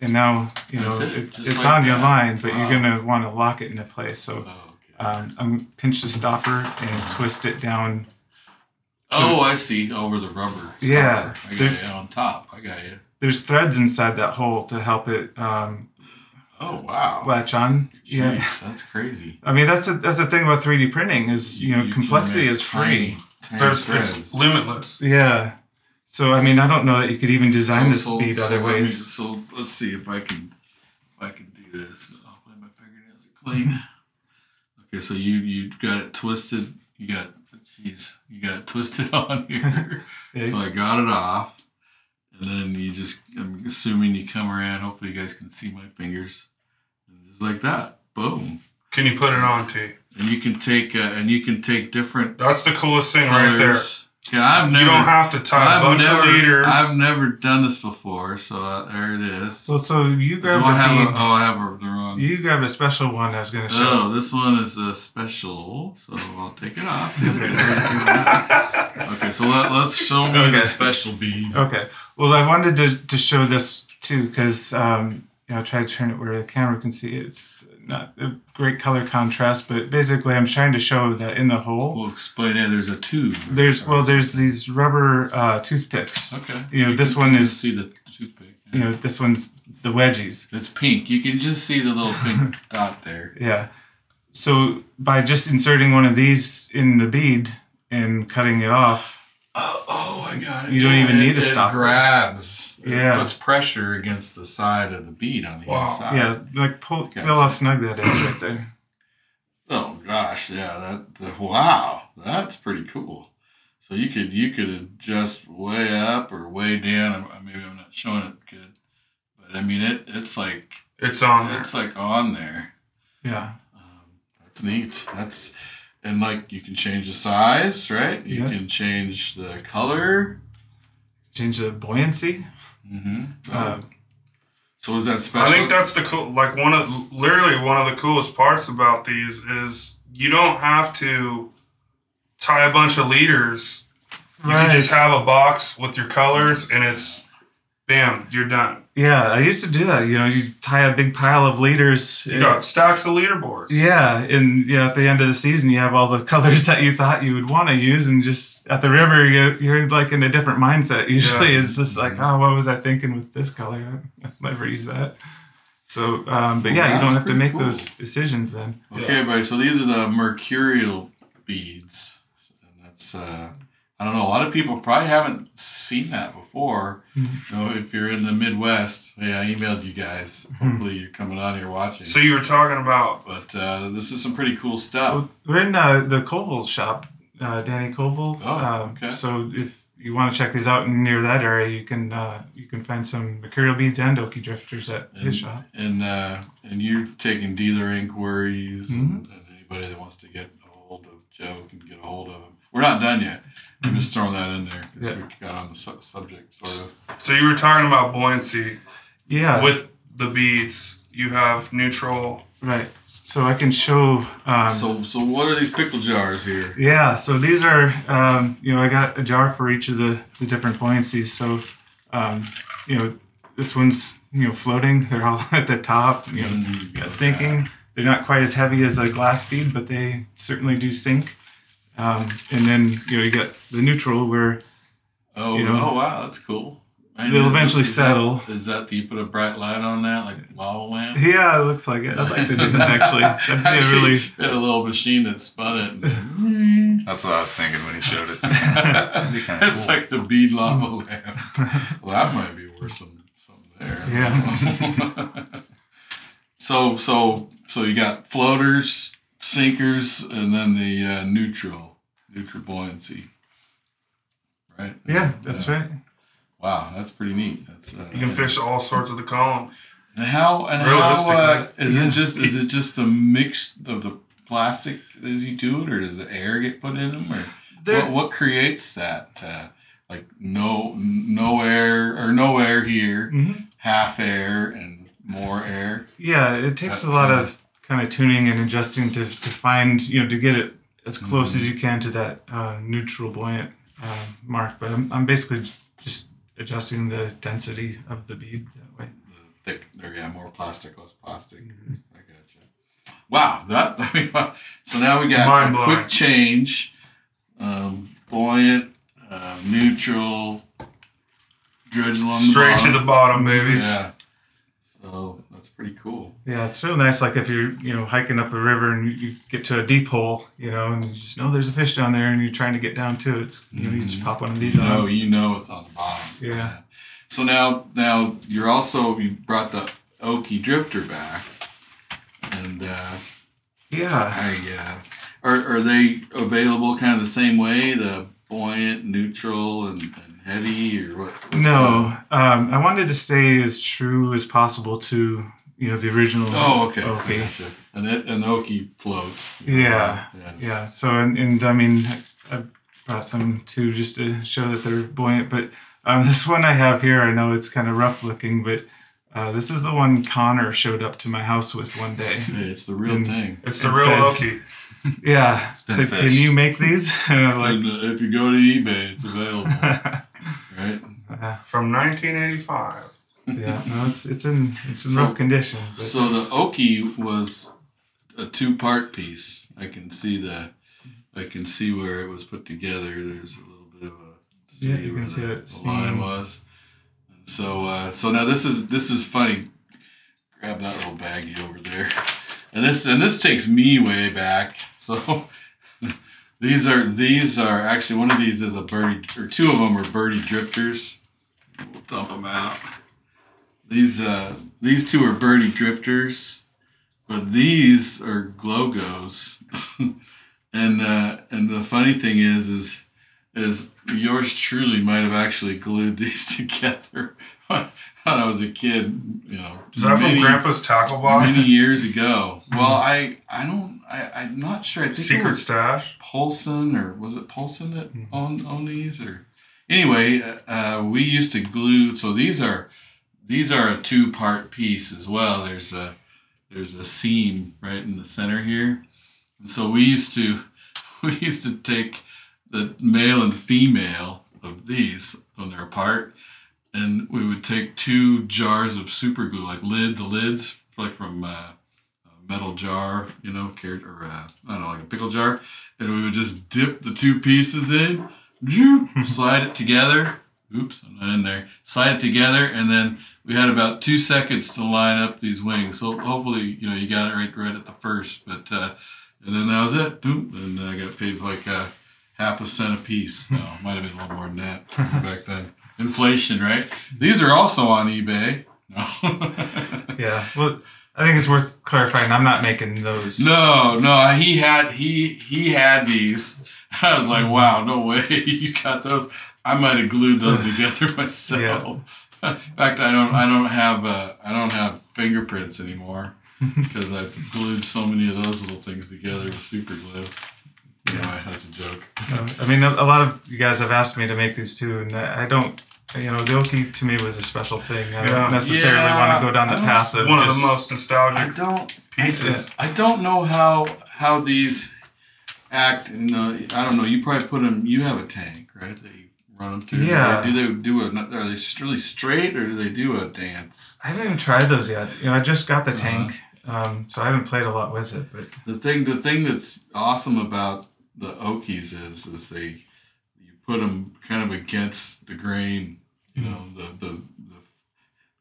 Speaker 2: and now it's on your line, but you're gonna want to lock it into place. So I'm gonna pinch the stopper and twist it down.
Speaker 1: I see. Over the rubber stopper.
Speaker 2: Yeah,
Speaker 1: I got you on top. I got you.
Speaker 2: There's threads inside that hole to help it.
Speaker 1: Oh wow!
Speaker 2: Latch on.
Speaker 1: Jeez,
Speaker 2: Yeah,
Speaker 1: that's crazy.
Speaker 2: that's the thing about 3D printing is complexity is free.
Speaker 3: It's limitless.
Speaker 2: Yeah. So I don't know that you could even design this bead other ways.
Speaker 1: So let's see if I can do this. Hopefully my fingernails are clean. Okay, so you got it twisted. You got it twisted on here.
Speaker 2: Yeah.
Speaker 1: So I got it off, and then I'm assuming you come around. Hopefully you guys can see my fingers. And just like that, boom.
Speaker 3: Can you put it on, T?
Speaker 1: And you can take different.
Speaker 3: That's the coolest thing
Speaker 1: colors.
Speaker 3: right there.
Speaker 1: Yeah,
Speaker 3: you don't have to tie a bunch of leaders.
Speaker 1: I've never done this before, so there it is.
Speaker 2: Well, so you grab
Speaker 1: I have the wrong.
Speaker 2: You grab a special one I was going to show.
Speaker 1: Oh, this one is a special, so I'll take it off. Okay, so let's show me the special bead.
Speaker 2: Okay. Well, I wanted to show this too because I try to turn it where the camera can see it. It's not a great color contrast, but basically I'm trying to show that in the hole.
Speaker 1: We'll explain it. There's a tube.
Speaker 2: There's these rubber toothpicks.
Speaker 1: Okay.
Speaker 2: This one is.
Speaker 1: See the toothpick. Yeah.
Speaker 2: This one's the wedgies.
Speaker 1: It's pink. You can just see the little pink dot there.
Speaker 2: Yeah. So by just inserting one of these in the bead and cutting it off.
Speaker 1: Oh, I got it.
Speaker 2: You don't even need to stop.
Speaker 1: It grabs.
Speaker 2: Yeah.
Speaker 1: It puts pressure against the side of the bead on the inside.
Speaker 2: Yeah, like feel how snug that is right there.
Speaker 1: Oh gosh, yeah. Wow, that's pretty cool. So you could adjust way up or way down. Maybe I'm not showing it good, but I mean it's like
Speaker 3: it's on there.
Speaker 1: It's like on there.
Speaker 2: Yeah.
Speaker 1: That's neat. And like you can change the size, right? You
Speaker 2: Yeah.
Speaker 1: can change the color.
Speaker 2: Change the buoyancy.
Speaker 1: Mm-hmm. So is that special?
Speaker 3: I think that's the cool. Like one of the coolest parts about these is you don't have to tie a bunch of leaders. You can just have a box with your colors, and it's bam, you're done.
Speaker 2: Yeah, I used to do that. You tie a big pile of leaders.
Speaker 3: You got stacks of leaderboards.
Speaker 2: Yeah, and at the end of the season, you have all the colors that you thought you would want to use, and just at the river, you're like in a different mindset. Usually, it's just like, oh, what was I thinking with this color? I'll never use that. So, but yeah, you don't have to make those decisions then.
Speaker 1: Okay, everybody. So these are the Mercurial beads, and that's I don't know. A lot of people probably haven't seen that before.
Speaker 2: Mm-hmm.
Speaker 1: If you're in the Midwest, I emailed you guys. Hopefully, you're coming on here watching.
Speaker 3: So you were talking about,
Speaker 1: but this is some pretty cool stuff.
Speaker 2: We're in the Colville shop, Danny Colville.
Speaker 1: Oh, okay.
Speaker 2: So if you want to check these out near that area, you can find some Mercurial beads and Okie Drifters at his shop.
Speaker 1: And you're taking dealer inquiries, and anybody that wants to get a hold of Joe can get a hold of him. We're not done yet. I'm just throwing that in there because we got on the subject, sort of.
Speaker 3: So you were talking about buoyancy.
Speaker 2: Yeah.
Speaker 3: With the beads, you have neutral.
Speaker 2: Right. So I can show.
Speaker 1: So what are these pickle jars here?
Speaker 2: Yeah. So these are, I got a jar for each of the different buoyancies. So, this one's, floating. They're all at the top, sinking. They're not quite as heavy as a glass bead, but they certainly do sink. And then, you got the neutral where...
Speaker 1: Oh, wow, that's cool.
Speaker 2: They'll eventually settle.
Speaker 1: Is that you put a bright light on that, like lava lamp?
Speaker 2: Yeah, it looks like it. I'd like to do that, actually. That'd be really...
Speaker 1: We had a little machine that spun it.
Speaker 4: That's what I was thinking when he showed it to me. It's
Speaker 1: like the bead lava lamp. Well, that might be worth some there.
Speaker 2: Yeah.
Speaker 1: So you got floaters, sinkers, and then the neutral buoyancy, right?
Speaker 2: Yeah, that's right.
Speaker 1: Wow, that's pretty neat. That's
Speaker 3: you can fish all sorts of the column.
Speaker 1: And how is it just the mix of the plastic as you do it, or does the air get put in them, or what creates that? Like no air or no air here, half air and more air.
Speaker 2: Yeah, it takes a lot of kind of tuning and adjusting to find, to get it as close as you can to that neutral buoyant mark. But I'm basically just adjusting the density of the bead that way.
Speaker 1: The thick, more plastic, less plastic. I gotcha. Wow, so now we got a quick change, buoyant, neutral, dredge along
Speaker 3: straight to the bottom, baby.
Speaker 1: Yeah. So that's pretty cool.
Speaker 2: Yeah, it's real nice. Like if you're, hiking up a river and you get to a deep hole, and you just know there's a fish down there and you're trying to get down to it. It's, you just pop one of these on.
Speaker 1: You know it's on the bottom.
Speaker 2: Yeah.
Speaker 1: So now you brought the Okie Drifter back, and are they available kind of the same way, the buoyant, neutral, and heavy, or what?
Speaker 2: No, I wanted to stay as true as possible to the original.
Speaker 1: Oh, okay.
Speaker 2: Okie.
Speaker 1: Gotcha. And the Okie floats.
Speaker 2: Yeah. So and I mean, I brought some too just to show that they're buoyant. But this one I have here, I know it's kind of rough looking, but this is the one Connor showed up to my house with one day.
Speaker 1: Hey, it's the real thing.
Speaker 3: It's the real Okie.
Speaker 2: Yeah. Said, can you make these? And I'm like,
Speaker 1: if you go to eBay, it's available. Right?
Speaker 3: From 1985.
Speaker 2: Yeah, no, it's in rough condition. But
Speaker 1: So the Okie was a 2-part piece. I can see where it was put together. There's a little bit of a
Speaker 2: you can see
Speaker 1: where
Speaker 2: it.
Speaker 1: the line was. And so now this is funny. Grab that little baggie over there, and this takes me way back. So these are actually, one of these is a birdie, or 2 of them are birdie drifters. We'll dump them out. These 2 are birdie drifters, but these are glogos. and the funny thing is yours truly might have actually glued these together when I was a kid.
Speaker 3: Is that from Grandpa's tackle box?
Speaker 1: Many years ago. Well, I'm not sure. I think
Speaker 3: Secret
Speaker 1: it was
Speaker 3: stash.
Speaker 1: Paulson, or was it Paulson that owned these? Or anyway, we used to glue. So these are a 2-part piece as well. There's a seam right in the center here, and so we used to take the male and female of these when they're apart, and we would take 2 jars of super glue, like the lids, like from a metal jar, carrot, or I don't know, like a pickle jar, and we would just dip the 2 pieces in, slide it together. Oops, I'm not in there. Slide it together, and then we had about 2 seconds to line up these wings. So hopefully, you got it right at the first. But and then that was it. And I got paid like half a cent a piece. No, it might have been a little more than that back then. Inflation, right? These are also on eBay. No.
Speaker 2: Yeah. Well, I think it's worth clarifying. I'm not making those.
Speaker 1: No. He had these. I was like, wow, no way, you got those. I might have glued those together myself. Yeah. In fact, I don't have fingerprints anymore because I've glued so many of those little things together with super glue. Anyway, that's a joke.
Speaker 2: I mean, a lot of you guys have asked me to make these too, and I don't. The Okie to me was a special thing. I don't necessarily want to go down the path of
Speaker 3: one of the most nostalgic
Speaker 1: pieces. I don't know how these act. I don't know. You probably put them. You have a tank, right? That you run them through.
Speaker 2: Yeah.
Speaker 1: Do they do a? Are they really straight, or do they do a dance?
Speaker 2: I haven't even tried those yet. I just got the tank, so I haven't played a lot with it. But
Speaker 1: the thing that's awesome about the Okies is you put them kind of against the grain. The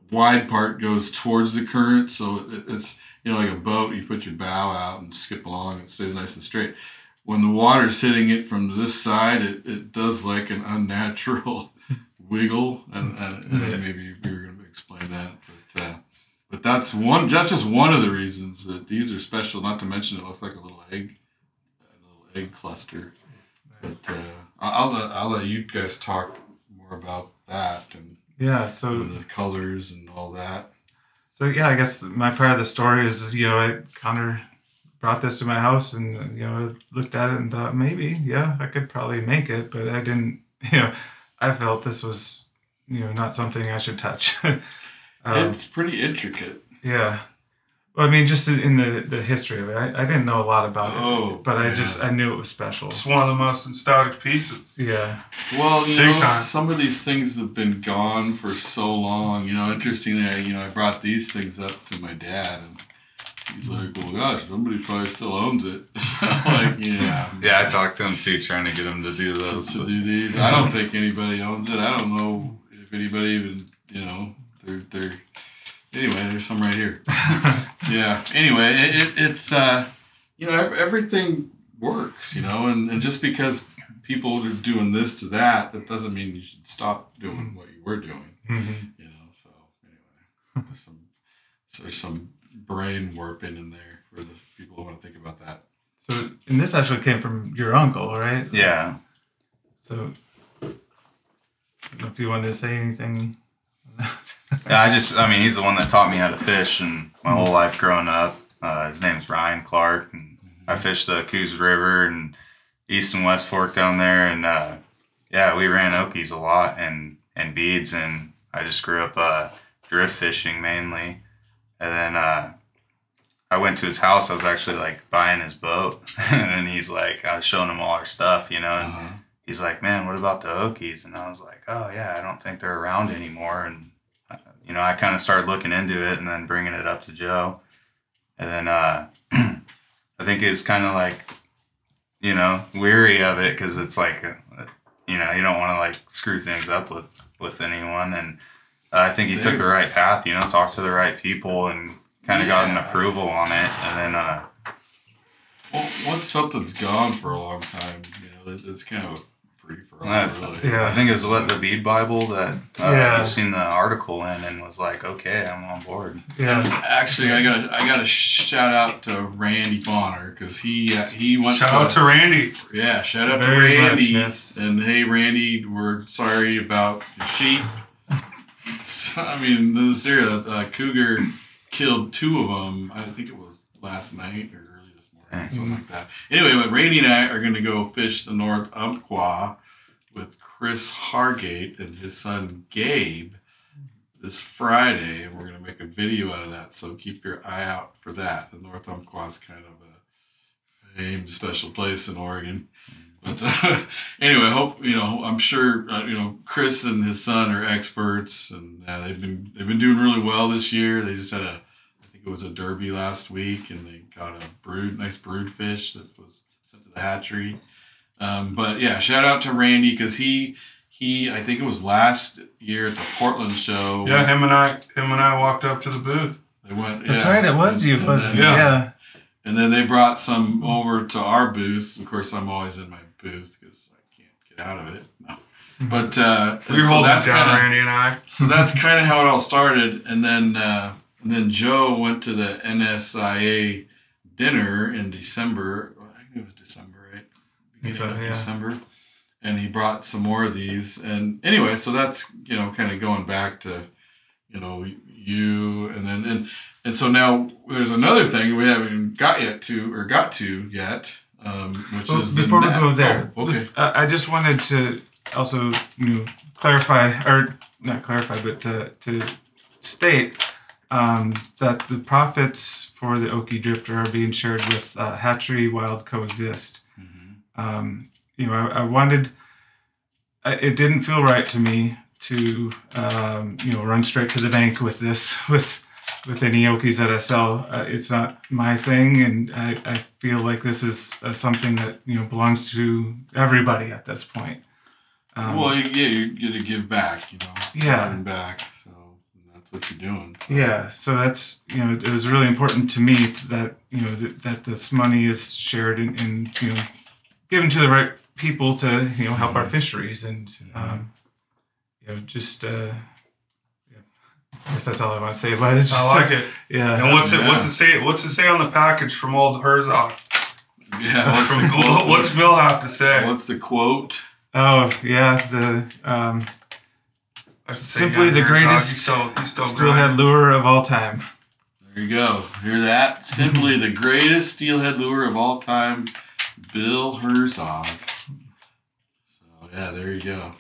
Speaker 1: wide part goes towards the current, so it's like a boat. You put your bow out and skip along; it stays nice and straight. When the water's hitting it from this side, it does like an unnatural wiggle, and maybe we were going to explain that, but that's just one of the reasons that these are special. Not to mention, it looks like a little egg cluster. But I'll let you guys talk more about that and the colors and all that.
Speaker 2: So yeah, I guess my part of the story is Connor brought this to my house, and I looked at it and thought maybe I could probably make it, but I didn't. I felt this was not something I should touch.
Speaker 1: It's pretty intricate.
Speaker 2: Yeah. Well, I mean, just in the history of it, I didn't know a lot about it, but I knew it was special.
Speaker 3: It's one of the most nostalgic pieces.
Speaker 2: Yeah.
Speaker 1: Well, some of these things have been gone for so long. Interestingly, I brought these things up to my dad, and he's like, "Well, gosh, somebody probably still owns it."
Speaker 4: Yeah, I talked to him too, trying to get him to do those.
Speaker 1: To do these, I don't think anybody owns it. I don't know if anybody even, they're. Anyway, there's some right here. Yeah. Anyway, it's everything works, and just because people are doing this to that doesn't mean you should stop doing what you were doing.
Speaker 2: Mm-hmm.
Speaker 1: So anyway, there's some brain warping in there for the people who want to think about that.
Speaker 2: So, and this actually came from your uncle, right?
Speaker 4: Yeah.
Speaker 2: So, I don't know if you wanted to say anything.
Speaker 4: Yeah, he's the one that taught me how to fish, and my whole life growing up. His name's Ryan Clark, and I fished the Coos River and East and West Fork down there, and we ran Okies a lot and beads, and I just grew up drift fishing mainly, and then I went to his house. I was actually buying his boat, and then he's like, I was showing him all our stuff, and he's like, "Man, what about the Okies?" And I was like, "Oh yeah, I don't think they're around anymore," and I kind of started looking into it and then bringing it up to Joe. And then I think it's kind of like, weary of it because it's like, you don't want to like screw things up with anyone. And I think he took the right path, talked to the right people and kind of got an approval on it. And then,
Speaker 1: once something's gone for a long time, it's kind of a free for all, really.
Speaker 4: Yeah. I think it was the Bead Bible that I've seen the article in and was like, okay, I'm on board.
Speaker 1: Yeah. Actually, I got a shout out to Randy Bonner because he went.
Speaker 3: Shout out to Randy.
Speaker 1: Yeah, shout out to Randy. Yes. And hey, Randy, we're sorry about the sheep. I mean, this is serious. Cougar killed 2 of them. I think it was last night or early this morning, something like that. Anyway, but Randy and I are going to go fish the North Umpqua with Chris Hargate and his son Gabe this Friday, and we're going to make a video out of that. So keep your eye out for that. The North Umpqua is kind of a famed special place in Oregon. But anyway, I'm sure Chris and his son are experts, and they've been doing really well this year. They just had I think it was a derby last week, and they got a nice brood fish that was sent to the hatchery. But yeah, shout out to Randy because he I think it was last year at the Portland show.
Speaker 3: Yeah, him and I walked up to the booth.
Speaker 1: They went.
Speaker 2: That's right. It was you, wasn't it? Yeah.
Speaker 1: And then they brought some over to our booth. Of course, I'm always in my booth because I can't get out of it. No. But
Speaker 3: we were holding down Randy and I.
Speaker 1: So that's kind of how it all started. And then Joe went to the NSIA dinner in December. I think it was December, right? December. And he brought some more of these. And anyway, so that's kind of going back to you and so now there's another thing we haven't got to yet, which is
Speaker 2: before we go there.
Speaker 1: Oh, okay.
Speaker 2: I just wanted to also clarify, or not clarify, but to state that the profits for the Okie Drifter are being shared with Hatchery Wild Coexist. Mm-hmm. I wanted. It didn't feel right to me to run straight to the bank with this with any Okies that I sell. It's not my thing, and I feel like this is something that belongs to everybody at this point.
Speaker 1: Well, you're gonna give back, giving back. So that's what you're doing. So.
Speaker 2: Yeah, so that's it was really important to me that that this money is shared and given to the right people to help our fisheries and just. I guess that's all I want to say about it.
Speaker 3: I like it.
Speaker 2: Yeah.
Speaker 3: And what's it say on the package from old Herzog?
Speaker 1: Yeah.
Speaker 3: What's Bill have to say?
Speaker 1: What's the quote?
Speaker 2: Oh yeah, simply the greatest steelhead lure of all time.
Speaker 1: There you go. Hear that? Simply the greatest steelhead lure of all time, Bill Herzog. So yeah, there you go.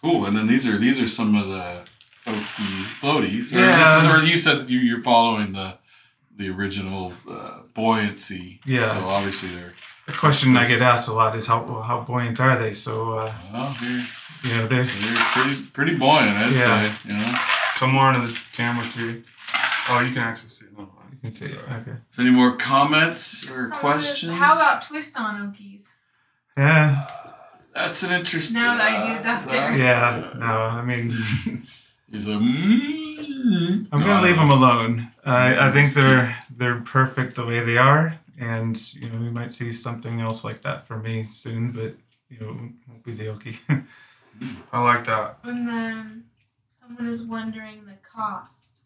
Speaker 1: Cool, and then these are some of the Okie floaties. Or you said you're following the original buoyancy.
Speaker 2: Yeah.
Speaker 1: So obviously they're.
Speaker 2: The question I get asked a lot is how buoyant are they? So they're
Speaker 1: pretty buoyant, I'd say.
Speaker 3: Come more into the camera too. Oh, you can actually see it.
Speaker 2: You can see it. Okay.
Speaker 1: Is any more comments or questions?
Speaker 5: How about twist on Okies?
Speaker 2: Yeah.
Speaker 1: That's an interesting.
Speaker 5: Now the idea's out there.
Speaker 2: Yeah, no, I mean,
Speaker 1: he's a.
Speaker 2: I'm gonna leave them alone. I think they're perfect the way they are, and we might see something else like that for me soon, but it won't be the Okie.
Speaker 3: I like that.
Speaker 5: And then someone is wondering the cost.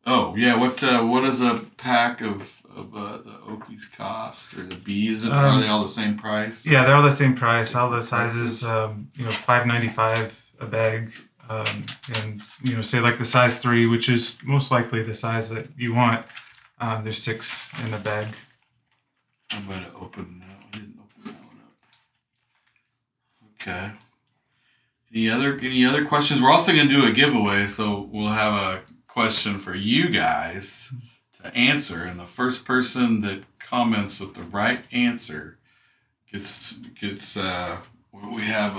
Speaker 1: Oh yeah, what is a pack of the Okies cost or the bees? Are they all the same price?
Speaker 2: Yeah, they're all the same price. All the sizes, $5.95 a bag, and say like the size 3, which is most likely the size that you want. There's 6 in a bag.
Speaker 1: I'm going to open that. I didn't open that one up. Okay. Any other questions? We're also going to do a giveaway, so we'll have a question for you guys to answer, and the first person that comments with the right answer gets we have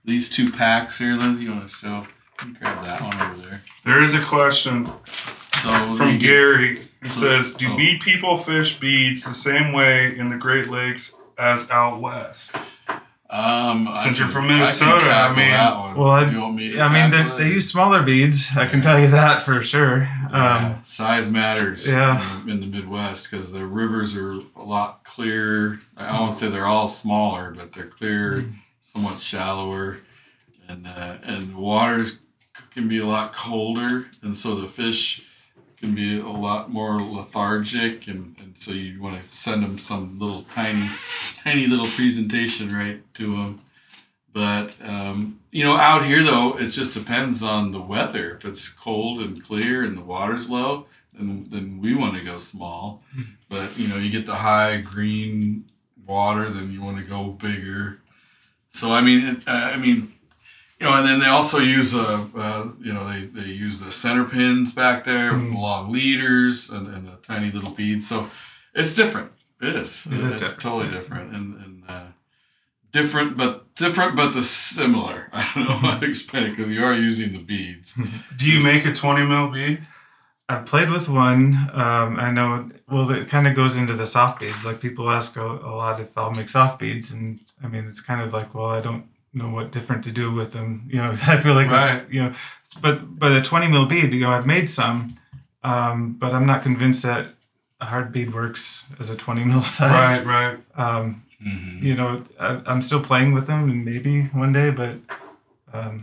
Speaker 1: these 2 packs here. Lindsay, you want to show You can grab that one over there.
Speaker 3: There is a question from Gary. He says, "Do bead people fish beads the same way in the Great Lakes as out west?" Since you're from Minnesota,
Speaker 2: they use smaller beads. I can tell you that for sure.
Speaker 1: Size matters.
Speaker 2: Yeah.
Speaker 1: In the Midwest, because the rivers are a lot clearer. I won't say they're all smaller, but they're clearer, somewhat shallower, and the waters can be a lot colder, and so the fish can be a lot more lethargic, and so you want to send them some little tiny little presentation right to them. But out here though, it just depends on the weather. If it's cold and clear and the water's low, then we want to go small. But you get the high green water, then you want to go bigger. So and then they also use they use the center pins back there with the long leaders and the tiny little beads. So it's different. It's different. Totally different and different but the similar. I don't know how to explain it because you are using the beads.
Speaker 3: Do you make a 20 mil bead?
Speaker 2: I've played with one. I know. Well, it kind of goes into the soft beads. Like people ask a lot if I'll make soft beads, and it's kind of like, well, I don't know what different to do with them. I feel like but a 20 mil bead, I've made some, but I'm not convinced that a hard bead works as a 20 mil size.
Speaker 3: Right.
Speaker 2: I'm still playing with them, and maybe one day, but I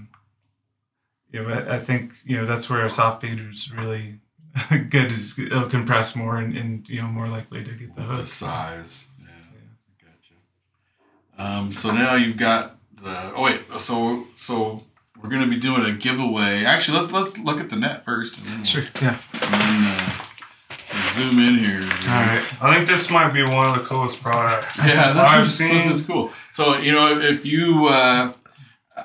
Speaker 2: think that's where a soft bead is really good. Is it'll compress more and more likely to get the hook.
Speaker 1: The size. Yeah. Gotcha. So now you've got so we're gonna be doing a giveaway. Actually, let's look at the net first. And then
Speaker 2: sure. Yeah.
Speaker 1: And then zoom in here.
Speaker 3: All right. I think this might be one of the coolest products.
Speaker 1: Yeah, this is cool. So if you, I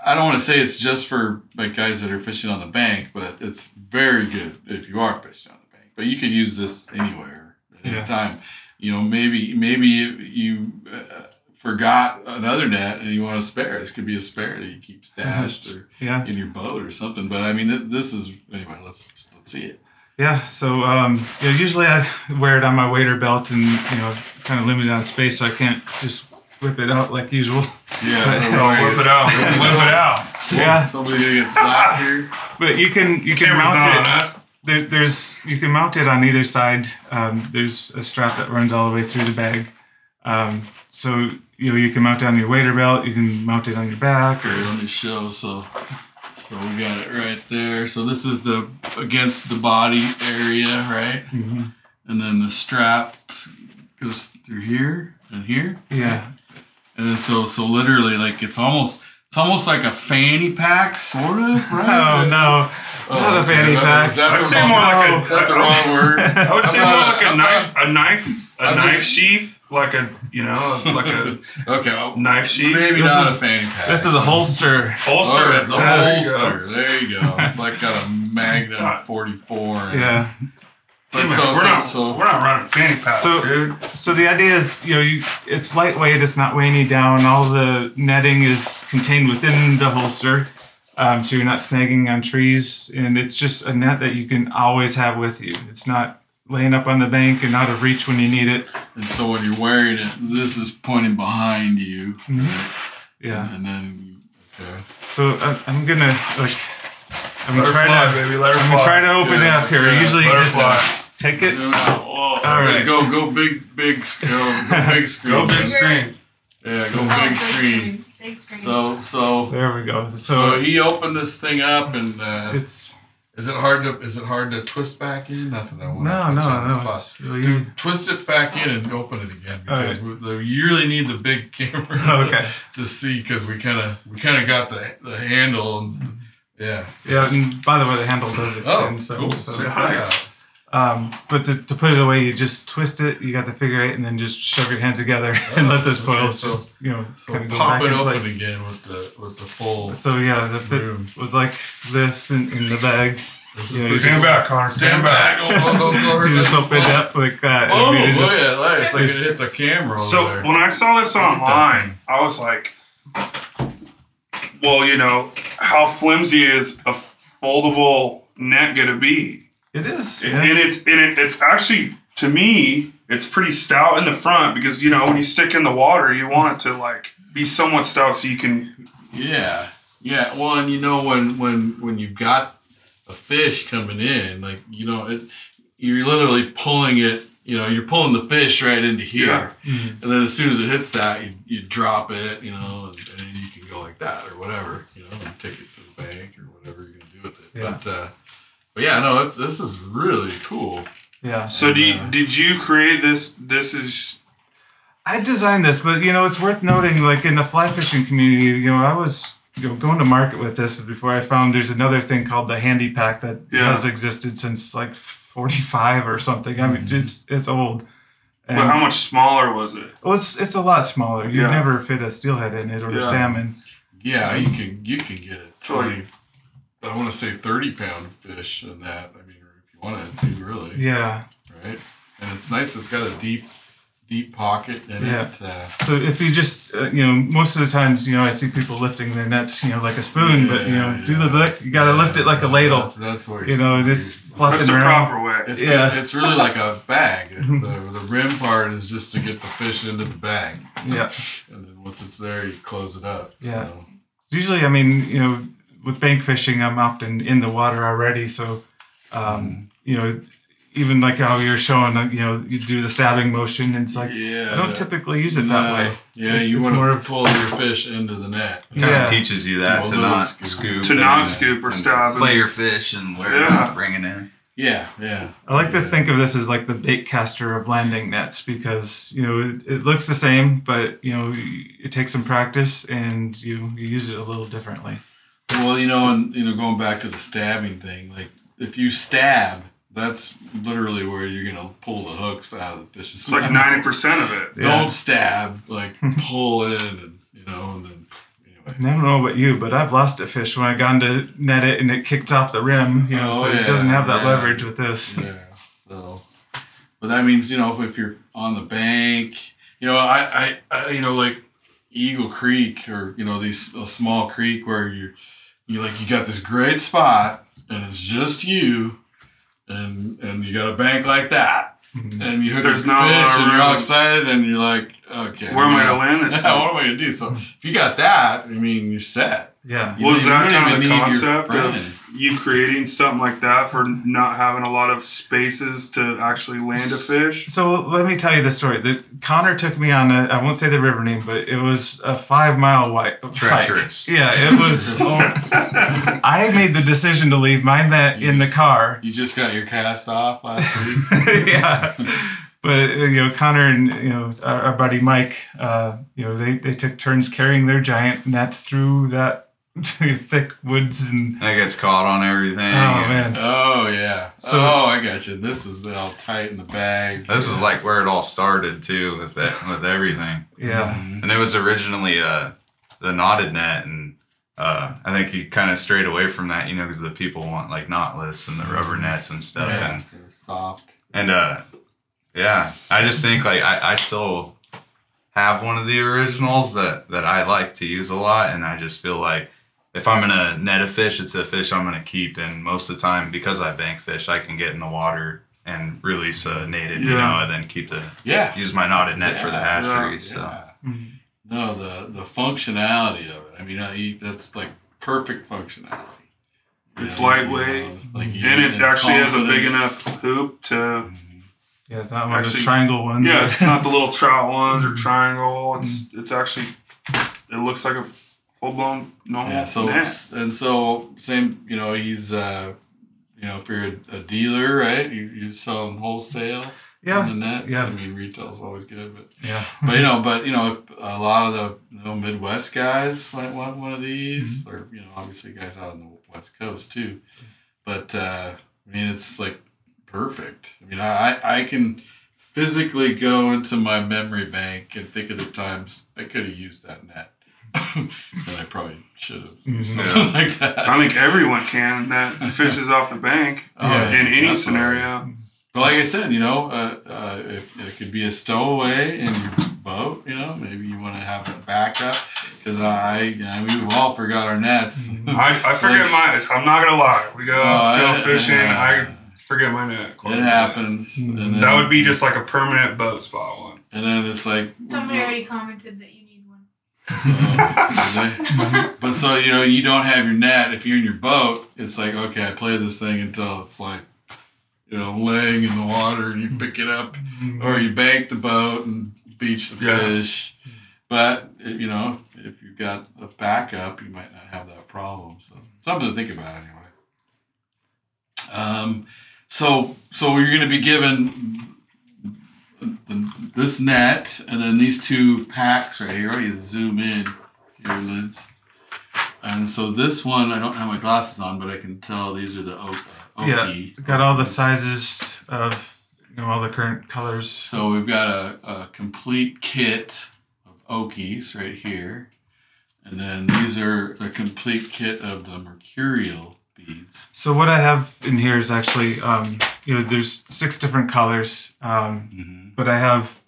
Speaker 1: don't want to say it's just for like guys that are fishing on the bank, but it's very good if you are fishing on the bank. But you could use this anywhere at any time. Maybe you forgot another net and you want a spare. This could be a spare that you keep stashed or in your boat or something. But this is anyway. Let's see it.
Speaker 2: Yeah. So usually I wear it on my wader belt, and kind of limited on space, so I can't just whip it out like usual.
Speaker 1: Yeah.
Speaker 3: Whip it out. Whip it out.
Speaker 2: Yeah.
Speaker 1: Somebody's gonna get slapped here.
Speaker 2: But you can mount it. You can mount it on either side. There's a strap that runs all the way through the bag. So you can mount it on your wader belt. You can mount it on your back.
Speaker 1: Or let me show. So we got it right there. So this is the against the body area, right?
Speaker 2: Mm-hmm.
Speaker 1: And then the strap goes through here and here.
Speaker 2: Yeah.
Speaker 1: And then so literally like it's almost like a fanny pack, sort of, right?
Speaker 2: Oh no, not a fanny pack.
Speaker 3: I'd say more like
Speaker 1: is that the wrong word?
Speaker 3: I would say more like a knife sheath. Like a knife sheath.
Speaker 1: Maybe not a fanny pack.
Speaker 2: This is a holster.
Speaker 3: Holster.
Speaker 1: It's a holster. There you go. It's like got a Magnum 44.
Speaker 2: Yeah.
Speaker 3: But we're not running fanny packs, dude.
Speaker 2: So the idea is, it's lightweight. It's not weighing you down. All the netting is contained within the holster, so you're not snagging on trees. And it's just a net that you can always have with you. It's not laying up on the bank and out of reach when you need it.
Speaker 1: And so when you're wearing it, this is pointing behind you.
Speaker 2: Mm-hmm.
Speaker 1: Right?
Speaker 2: Yeah.
Speaker 1: And then, okay.
Speaker 2: So I'm gonna try to open it up here. Usually you just take it.
Speaker 1: All right. Go big screen.
Speaker 3: Go big screen.
Speaker 1: Yeah, go big screen.
Speaker 5: Big screen.
Speaker 1: So
Speaker 2: there we go.
Speaker 1: So he opened this thing up and
Speaker 2: it's.
Speaker 1: Is it hard to twist back in? Nothing. I want
Speaker 2: No. It's really easy.
Speaker 1: Twist it back in and open it again because you really need the big camera to see because we kind of got the handle and yeah.
Speaker 2: And by the way, the handle does extend.
Speaker 1: Cool.
Speaker 2: But to put it away, you just twist it. You got the figure eight, and then just shove your hands together and let those coils kind of go
Speaker 1: pop
Speaker 2: back
Speaker 1: it
Speaker 2: in
Speaker 1: open
Speaker 2: place.
Speaker 1: again with the full.
Speaker 2: So the fit was like this in the bag.
Speaker 3: Stand back, Connor. Stand back.
Speaker 2: You just open it up like that.
Speaker 1: Oh, it's like it hit the camera.
Speaker 3: So
Speaker 1: over there.
Speaker 3: When I saw this online, I was like, well, how flimsy is a foldable net gonna be?
Speaker 2: It is.
Speaker 3: And it's actually, to me, it's pretty stout in the front because, you know, when you stick in the water, you want it to like be somewhat stout so you can.
Speaker 1: Yeah. Yeah. Well, and you know, when you've got a fish coming in, like, you know, you're literally pulling it, you know, you're pulling the fish right into here.
Speaker 3: Yeah.
Speaker 2: Mm-hmm.
Speaker 1: And then as soon as it hits that, you drop it, you know, and you can go like that or whatever, you know, and take it to the bank or whatever you're going to do with it.
Speaker 2: Yeah.
Speaker 1: But yeah, no, this is really cool.
Speaker 2: Yeah.
Speaker 3: So did you create this? This is.
Speaker 2: I designed this, but you know, it's worth noting, like in the fly fishing community, you know, I was going to market with this before I found there's another thing called the handy pack that has existed since like 45 or something. I mean, it's old. And,
Speaker 3: but how much smaller was it?
Speaker 2: Well, it's a lot smaller. You never fit a steelhead in it or a salmon.
Speaker 1: Yeah, you can get it.
Speaker 3: 20.
Speaker 1: I want to say 30-pound fish in that. I mean, if you wanted to, really.
Speaker 2: Yeah.
Speaker 1: Right? And it's nice. It's got a deep pocket in it.
Speaker 2: So if you just, you know, most of the times, you know, I see people lifting their nets, you know, like a spoon, but, you know, do the lick. You got to lift it like a ladle.
Speaker 1: That's where
Speaker 2: you know, it's flopping
Speaker 3: That's the
Speaker 2: around.
Speaker 3: proper way.
Speaker 1: It's really like a bag. The rim part is just to get the fish into the bag.
Speaker 2: Yeah.
Speaker 1: And then once it's there, you close it up.
Speaker 2: Yeah.
Speaker 1: So.
Speaker 2: Usually, I mean, you know, with bank fishing, I'm often in the water already. So, you know, even like how you're showing, you know, you do the stabbing motion. And it's like, I don't typically use it that way.
Speaker 1: Yeah, you want to pull your fish into the net.
Speaker 4: It kind of teaches you that to not scoop.
Speaker 3: To not scoop or stab.
Speaker 4: Play your fish and where you're not bringing in.
Speaker 1: Yeah.
Speaker 2: I like to think of this as like the bait caster of landing nets because, you know, it looks the same, but, you know, it takes some practice and you use it a little differently.
Speaker 1: Well, you know, and, you know, going back to the stabbing thing, like if you stab, that's literally where you're going to pull the hooks out of the fish's
Speaker 3: It's like 90% of it.
Speaker 1: Don't stab, like pull in and, you know, and then anyway.
Speaker 2: I don't know about you, but I've lost a fish when I gone to net it and it kicked off the rim, you know, so it doesn't have that leverage with this.
Speaker 1: Yeah, so, but that means, you know, if you're on the bank, you know, I you know, like Eagle Creek or, you know, a small creek where you got this great spot and it's just you and you got a bank like that. And you hook up your fish and you're all excited and you're like, okay.
Speaker 3: Where am I going to land this?
Speaker 1: Yeah, what am I going to do? So if you got that, I mean, you're set.
Speaker 2: Yeah.
Speaker 3: Was that kind of the concept of you creating something like that for not having a lot of spaces to actually land a fish?
Speaker 2: So let me tell you the story. Connor took me on I won't say the river name, but it was a 5-mile hike.
Speaker 4: Treacherous.
Speaker 2: Yeah, it was. I made the decision to leave my net in the car.
Speaker 1: You just got your cast off last week?
Speaker 2: Yeah. But, you know, Connor and, you know, our buddy Mike, you know, they took turns carrying their giant net through that thick woods and
Speaker 4: that gets caught on everything.
Speaker 2: Oh man.
Speaker 1: Oh yeah.
Speaker 2: So
Speaker 1: I got you. This is all tight in the bag.
Speaker 4: This is like where it all started too, with everything.
Speaker 2: Yeah.
Speaker 4: And it was originally the knotted net, and I think he kind of strayed away from that, you know, because the people want like knotless and the rubber nets and stuff.
Speaker 1: Yeah.
Speaker 4: And
Speaker 1: Soft.
Speaker 4: And yeah, I just think like I still have one of the originals that I like to use a lot, and I just feel like if I'm gonna net a fish, it's a fish I'm gonna keep. And most of the time, because I bank fish, I can get in the water and release a native, you know, and then use my knotted net for the hatcheries.
Speaker 1: Yeah. So no, the functionality of it. I mean, that's like perfect functionality.
Speaker 3: It's lightweight, and it actually has a big enough hoop to.
Speaker 2: Yeah, it's not one of those triangle ones.
Speaker 3: Yeah, it's not the little trout ones or triangle. It's actually, it looks like a full-blown normal net.
Speaker 1: And so same, you know, he's, you know, if you're a dealer, right, you sell them wholesale on the nets. I mean, retail's always good, but you know, if a lot of the Midwest guys might want one of these, or, you know, obviously guys out on the West Coast too. But, I mean, it's like, perfect. I mean, I can physically go into my memory bank and think of the times I could have used that net. And I probably should have. Something like that.
Speaker 3: I think everyone can that fishes off the bank in any scenario.
Speaker 1: But like I said, you know, it could be a stowaway in your boat. You know, maybe you want to have a backup because we've all forgot our nets.
Speaker 3: I forget mine. I'm not gonna lie. We go still fishing. I forget my net.
Speaker 1: It happens. And then,
Speaker 3: that would be just like a permanent boat spot one.
Speaker 1: And then it's like
Speaker 5: Somebody already commented that you need one.
Speaker 1: But so you don't have your net. If you're in your boat, it's like okay, I play this thing until it's like laying in the water, and you pick it up, or you bank the boat and beach the fish. But if you've got a backup, you might not have that problem. So something to think about anyway. So you're going to be given this net, and then these two packs right here. You zoom in your lids. And so this one, I don't have my glasses on, but I can tell these are the Okie.
Speaker 2: Yeah, got all the sizes of all the current colors.
Speaker 1: So we've got a complete kit of Okies right here. And then these are the complete kit of the Mercurial beads.
Speaker 2: So what I have in here is actually, there's 6 different colors, but I have,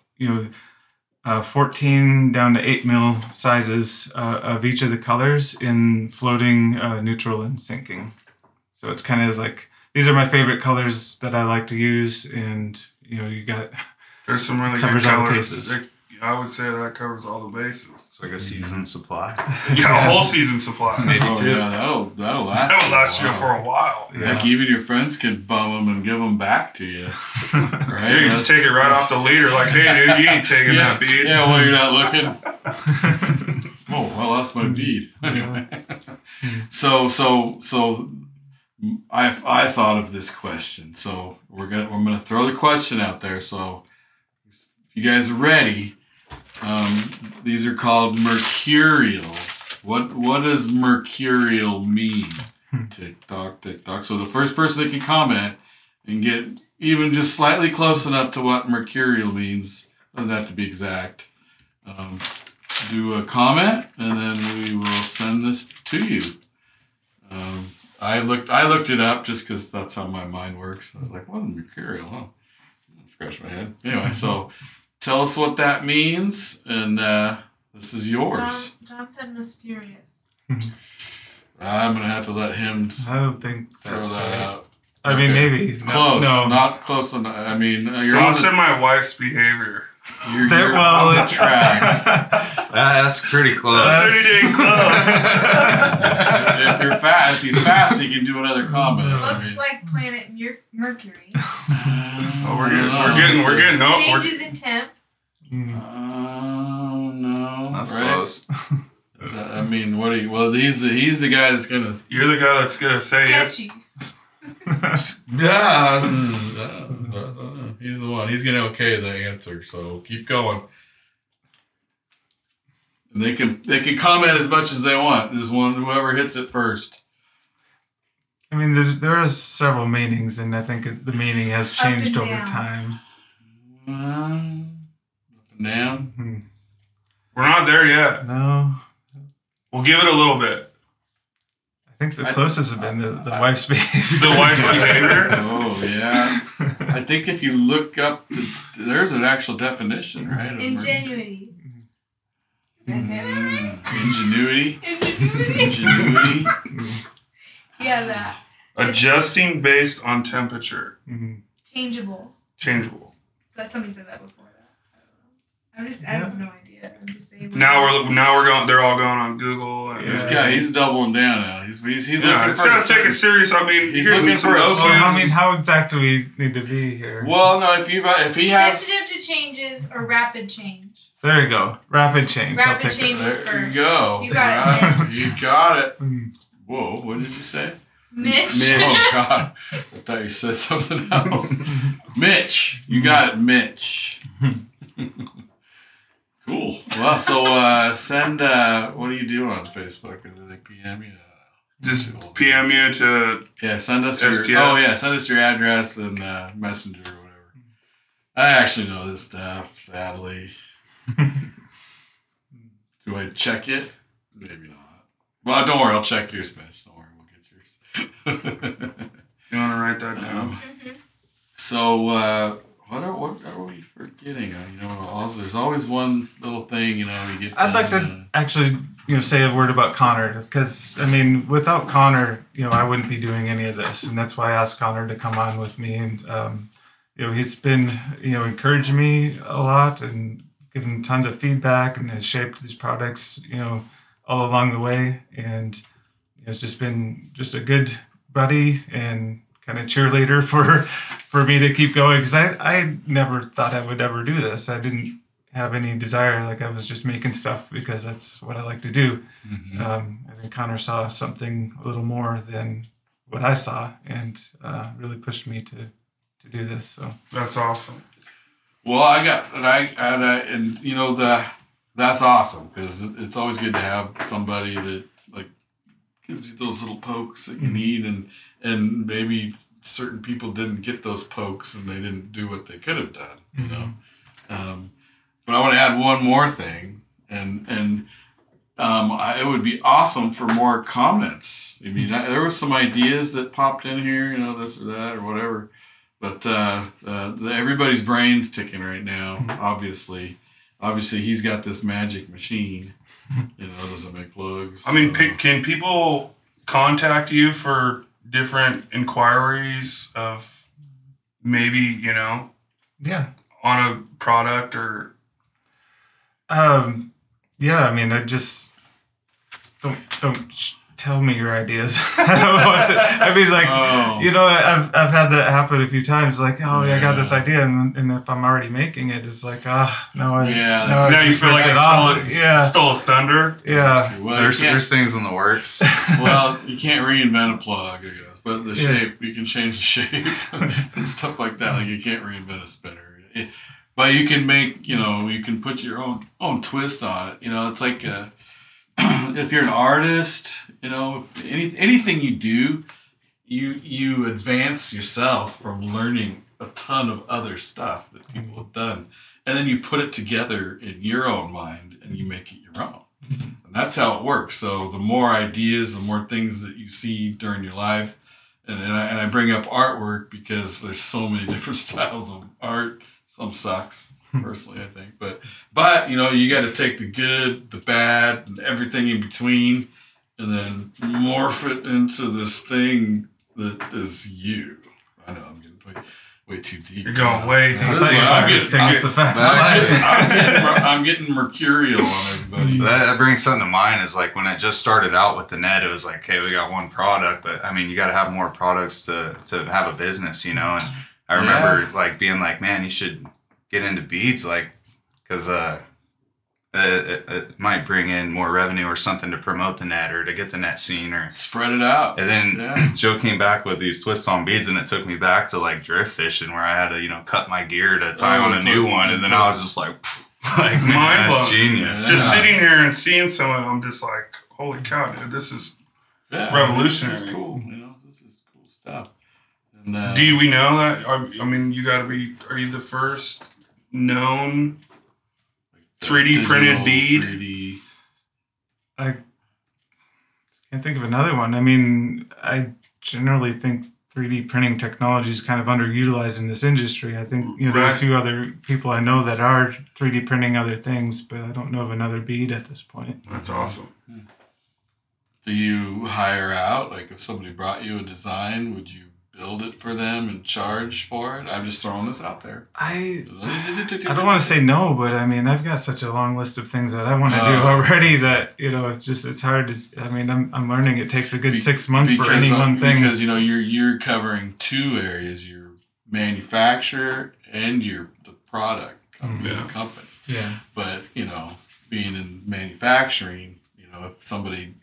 Speaker 2: 14 down to 8 mil sizes of each of the colors in floating, neutral, and sinking. So it's kind of like, these are my favorite colors that I like to use, and you got
Speaker 3: there's some really good colors. I would say that covers all the bases.
Speaker 4: It's like a season supply.
Speaker 3: Yeah, a whole season supply.
Speaker 4: Maybe 2.
Speaker 1: Yeah, that'll last.
Speaker 3: That'll last you for a while.
Speaker 1: Yeah. Heck, even your friends can bum them and give them back to you. Right?
Speaker 3: You just take it right off the leader, like, hey, dude, you ain't taking that bead.
Speaker 1: Yeah, well, you're not looking. Oh, I lost my bead. Anyway, so I thought of this question. So we're gonna throw the question out there. So if you guys are ready, these are called Mercurial. What does Mercurial mean? TikTok. So the first person that can comment and get even just slightly close enough to what Mercurial means, doesn't have to be exact, do a comment, and then we will send this to you. I looked it up just because that's how my mind works. I was like, what is Mercurial? Huh? Scratch my head. Anyway, so tell us what that means, and this is yours.
Speaker 5: John said mysterious.
Speaker 1: I'm going to have to let him
Speaker 2: I don't think
Speaker 1: throw
Speaker 2: that's
Speaker 1: that
Speaker 2: right.
Speaker 1: out.
Speaker 2: I mean, maybe.
Speaker 1: Close.
Speaker 2: No.
Speaker 1: Not close enough. I mean,
Speaker 3: John said my wife's behavior.
Speaker 1: You're on the track.
Speaker 4: That's pretty close.
Speaker 3: Pretty dang close.
Speaker 1: If he's fast, he can do another comment.
Speaker 5: Looks like planet Mercury.
Speaker 3: Oh, we're getting
Speaker 5: Changes in temp.
Speaker 1: No.
Speaker 4: That's
Speaker 1: right?
Speaker 4: close.
Speaker 1: I mean, he's the guy that's gonna.
Speaker 3: You're the guy that's gonna say
Speaker 5: Sketchy.
Speaker 3: it.
Speaker 1: Yeah, he's the one. He's gonna okay the answer. So keep going. And they can comment as much as they want. Just whoever hits it first.
Speaker 2: I mean, there are several meanings, and I think the meaning has changed over
Speaker 5: down.
Speaker 2: time.
Speaker 1: Up and down.
Speaker 3: We're not there yet.
Speaker 2: No.
Speaker 3: We'll give it a little bit.
Speaker 2: I think the closest has been the wife's behavior.
Speaker 3: The wife's behavior?
Speaker 1: Oh, yeah. I think if you look up, there's an actual definition, right?
Speaker 5: Ingenuity. Did I say that right?
Speaker 1: Ingenuity.
Speaker 5: Ingenuity. Yeah, that.
Speaker 3: Adjusting based on temperature.
Speaker 5: Changeable.
Speaker 3: Changeable.
Speaker 5: Somebody said that before. I have no idea. I'm just saying.
Speaker 3: Now we're going. They're all going on Google. And
Speaker 1: This guy, he's doubling down now. He's looking
Speaker 3: it's
Speaker 1: for
Speaker 3: gonna take a serious. I mean,
Speaker 1: he's
Speaker 3: you're
Speaker 1: looking
Speaker 3: some
Speaker 1: for a-
Speaker 3: Okies.
Speaker 2: How exact do we need to be here?
Speaker 1: Well, no, if he has.
Speaker 5: Sensitive to changes or rapid change.
Speaker 2: There you go. Rapid change. I'll
Speaker 5: Rapid
Speaker 2: take
Speaker 5: change.
Speaker 2: it.
Speaker 1: There you
Speaker 5: First.
Speaker 1: go.
Speaker 5: You got it.
Speaker 1: You got it. Whoa, what did you say?
Speaker 5: Mitch.
Speaker 1: Oh, God. I thought you said something else. Mitch. You got it, Mitch. Cool. Well, so send, what do you do on Facebook? Do they PM you?
Speaker 3: Just PM you to.
Speaker 1: Yeah, send us your,
Speaker 3: STS.
Speaker 1: send us your address and Messenger or whatever. I actually know this stuff, sadly. Do I check it? Maybe not. Well, don't worry, I'll check yours, Mitch. Don't worry, we'll get yours.
Speaker 3: You want to write that down?
Speaker 1: So, what are we for getting. Also, there's always one little thing, you get.
Speaker 2: I'd like to actually, say a word about Connor, because I mean, without Connor, I wouldn't be doing any of this, and that's why I asked Connor to come on with me, and he's been, encouraging me a lot and giving tons of feedback, and has shaped these products, all along the way, and it's just been just a good buddy and kind of cheerleader for me to keep going, because I never thought I would ever do this. I didn't have any desire. Like, I was just making stuff because that's what I like to do. I think Connor saw something a little more than what I saw, and really pushed me to do this. So
Speaker 3: That's awesome.
Speaker 1: Well, that's awesome, because it's always good to have somebody that gives you those little pokes that you need, and maybe certain people didn't get those pokes and they didn't do what they could have done, But I want to add one more thing, and it would be awesome for more comments. I mean, there were some ideas that popped in here, this or that or whatever, but everybody's brain's ticking right now. Obviously, he's got this magic machine. Doesn't make plugs.
Speaker 3: I mean, can people contact you for different inquiries of maybe,
Speaker 2: yeah,
Speaker 3: on a product or?
Speaker 2: Yeah, I mean, I just don't tell me your ideas. I don't want to. I mean, I've had that happen a few times. Like, I got this idea, and if I'm already making it, it's like, now
Speaker 3: you feel like I stole a thunder.
Speaker 2: Yeah,
Speaker 4: well, there's things in the works.
Speaker 1: Well, you can't reinvent a plug, I guess, but the shape, you can change the shape and stuff like that. Like, you can't reinvent a spinner. But you can make, you can put your own twist on it. It's like if you're an artist, anything you do, you advance yourself from learning a ton of other stuff that people have done, and then you put it together in your own mind and you make it your own. And that's how it works. So the more ideas, the more things that you see during your life, and I bring up artwork because there's so many different styles of art. Some sucks, personally, I think. But you got to take the good, the bad, and everything in between, and then morph it into this thing that is you. I know I'm getting way too deep.
Speaker 3: You're going way deep.
Speaker 1: I'm getting Mercurial on everybody.
Speaker 4: That brings something to mind, is like when it just started out with the net, it was like, hey, we got one product, but I mean, you got to have more products to have a business, and I remember being like, man, you should get into beads, because it might bring in more revenue or something to promote the net or to get the net seen or
Speaker 1: spread it out.
Speaker 4: And then Joe came back with these twists on beads, and it took me back to drift fishing, where I had to cut my gear to tie on a new one, and then I was just like man, that's genius.
Speaker 3: Just sitting here and seeing some of them, I'm just like, holy cow, dude, this is revolutionary.
Speaker 1: This is cool. This is cool stuff. And,
Speaker 3: do we know that? I mean, you got to be. Are you the first known 3D printed bead?
Speaker 1: 3D.
Speaker 2: I can't think of another one. I mean, I generally think 3D printing technology is kind of underutilized in this industry. I think there's a few other people I know that are 3D printing other things, but I don't know of another bead at this point.
Speaker 3: That's awesome.
Speaker 1: Do you hire out? Like, if somebody brought you a design, would you build it for them and charge for it? I'm just throwing this out there.
Speaker 2: I don't want to say no, but I mean, I've got such a long list of things that I want to do already that, it's hard to, I mean, I'm learning it takes a good 6 months for any one thing.
Speaker 1: Because, you're covering two areas, your manufacturer and the product company.
Speaker 2: Yeah.
Speaker 1: But, being in manufacturing, if somebody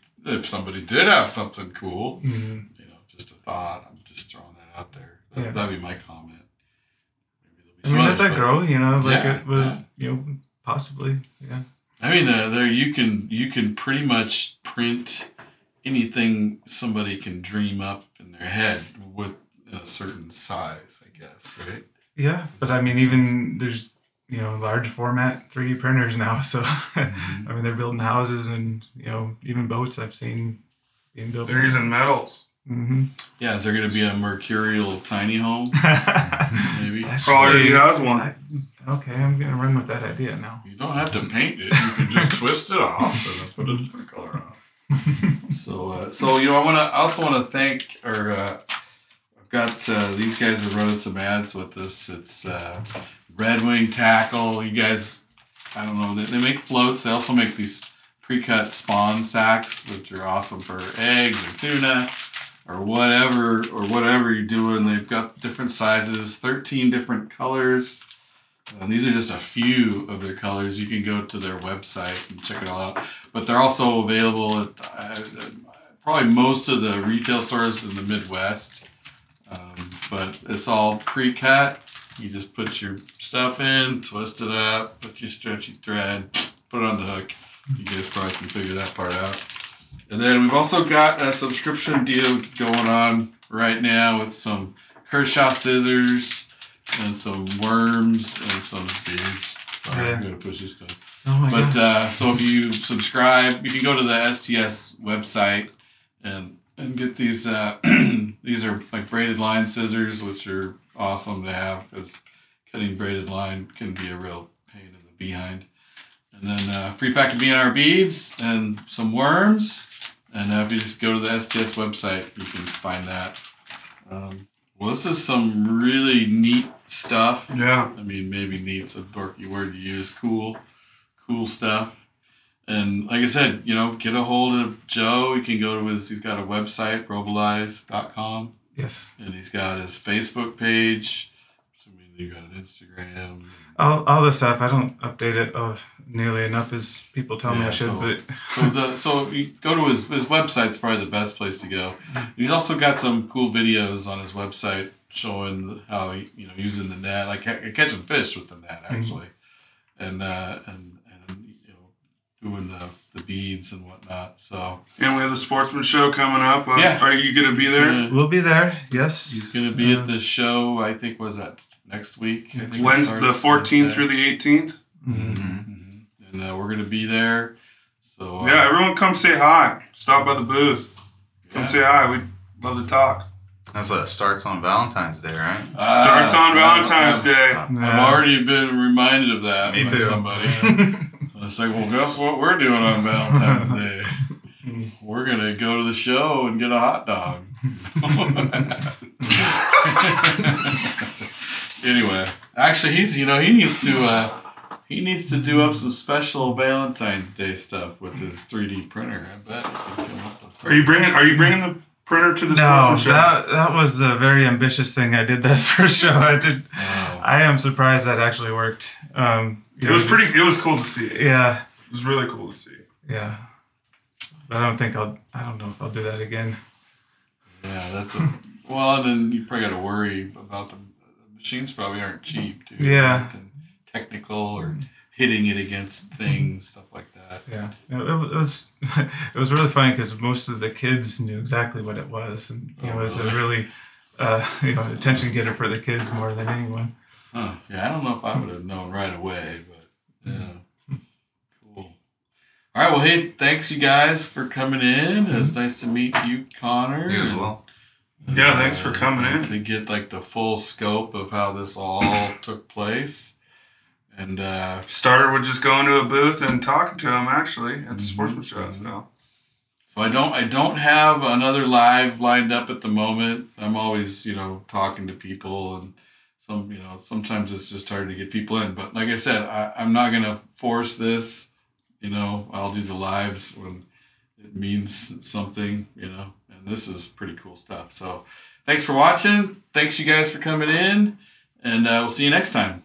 Speaker 1: did have something cool, just a thought, I'm just throwing that out there. That'd be my comment.
Speaker 2: I mean, as I grow, possibly, yeah.
Speaker 1: I mean, you can pretty much print anything somebody can dream up in their head with a certain size, I guess, right?
Speaker 2: Yeah, but I mean, even there's large format 3D printers now, so I mean, they're building houses and even boats I've seen being built.
Speaker 3: They're using metals.
Speaker 1: Yeah, is there going to be a Mercurial tiny home? Maybe.
Speaker 3: Probably has one.
Speaker 2: I Okay, I'm gonna run with that idea now.
Speaker 1: You don't have to paint it. You can just twist it off and put a different color on. So I also want to thank I've got these guys are running some ads with us. It's Red Wing Tackle. You guys, I don't know, they make floats. They also make these pre-cut spawn sacks, which are awesome for eggs or tuna or whatever you're doing. They've got different sizes, 13 different colors. And these are just a few of their colors. You can go to their website and check it all out. But they're also available at probably most of the retail stores in the Midwest. But it's all pre-cut. You just put your stuff in, twist it up, put your stretchy thread, put it on the hook. You guys probably can figure that part out. And then we've also got a subscription deal going on right now with some Kershaw scissors and some worms and some beers. Sorry, I'm going to push this stuff.
Speaker 2: Oh my God.
Speaker 1: So if you subscribe, you can go to the STS website and get these. These are like braided line scissors, which are awesome to have because cutting braided line can be a real pain in the behind. And then free pack of BNR beads and some worms. And if you just go to the STS website, you can find that. Well, this is some really neat stuff.
Speaker 3: Yeah.
Speaker 1: I mean, maybe neat's a dorky word to use. Cool stuff. And like I said, get a hold of Joe. You can go to he's got a website, Robolize.com.
Speaker 2: Yes.
Speaker 1: And he's got his Facebook page. So, I mean, you got an Instagram.
Speaker 2: All this stuff, I don't update it nearly enough as people tell me I should.
Speaker 1: So you go to his website's probably the best place to go. He's also got some cool videos on his website showing how using the net, like catching fish with the net actually, and doing the beads and whatnot. So
Speaker 3: and we have the sportsman show coming up.
Speaker 1: Yeah.
Speaker 3: Are you going to be there?
Speaker 2: We'll be there. Yes.
Speaker 1: He's going to be at the show. I think that next week.
Speaker 3: Wednesday, the 14th through the 18th.
Speaker 1: And we're going to be there. So
Speaker 3: yeah, everyone come say hi. Stop by the booth. Come say hi. We'd love to talk.
Speaker 4: That starts on Valentine's Day, right?
Speaker 3: Starts on Valentine's Day.
Speaker 1: I've already been reminded of that
Speaker 4: Me
Speaker 1: by
Speaker 4: too.
Speaker 1: somebody. It's like, well, guess what we're doing on Valentine's Day? We're going to go to the show and get a hot dog. Anyway, actually, he needs to do up some special Valentine's Day stuff with his 3D printer. I bet he can come up with something.
Speaker 3: Are you bringing the printer to the
Speaker 2: No,
Speaker 3: sportsman show?
Speaker 2: that was a very ambitious thing I did that first show. I am surprised that actually worked.
Speaker 3: It was cool to see.
Speaker 2: Yeah.
Speaker 3: It was really cool to see.
Speaker 2: Yeah. But I don't know if I'll do that again.
Speaker 1: Yeah, well, then you probably got to worry about the machines probably aren't cheap, too.
Speaker 2: Yeah.
Speaker 1: Right? And technical or hitting it against things, stuff like that.
Speaker 2: Yeah. It was really funny because most of the kids knew exactly what it was. And it was a really attention getter for the kids more than anyone.
Speaker 1: Huh. Yeah, I don't know if I would have known right away, but yeah. Cool. All right, well, hey, thanks you guys for coming in. It was nice to meet you, Connor.
Speaker 4: You as well.
Speaker 3: Yeah, thanks for coming in.
Speaker 1: To get the full scope of how this all took place. And
Speaker 3: started with just going to a booth and talking to him actually at the sportsman show.
Speaker 1: So I don't have another live lined up at the moment. I'm always, talking to people and sometimes it's just hard to get people in. But like I said, I'm not going to force this. I'll do the lives when it means something, and this is pretty cool stuff. So thanks for watching. Thanks you guys for coming in, and we'll see you next time.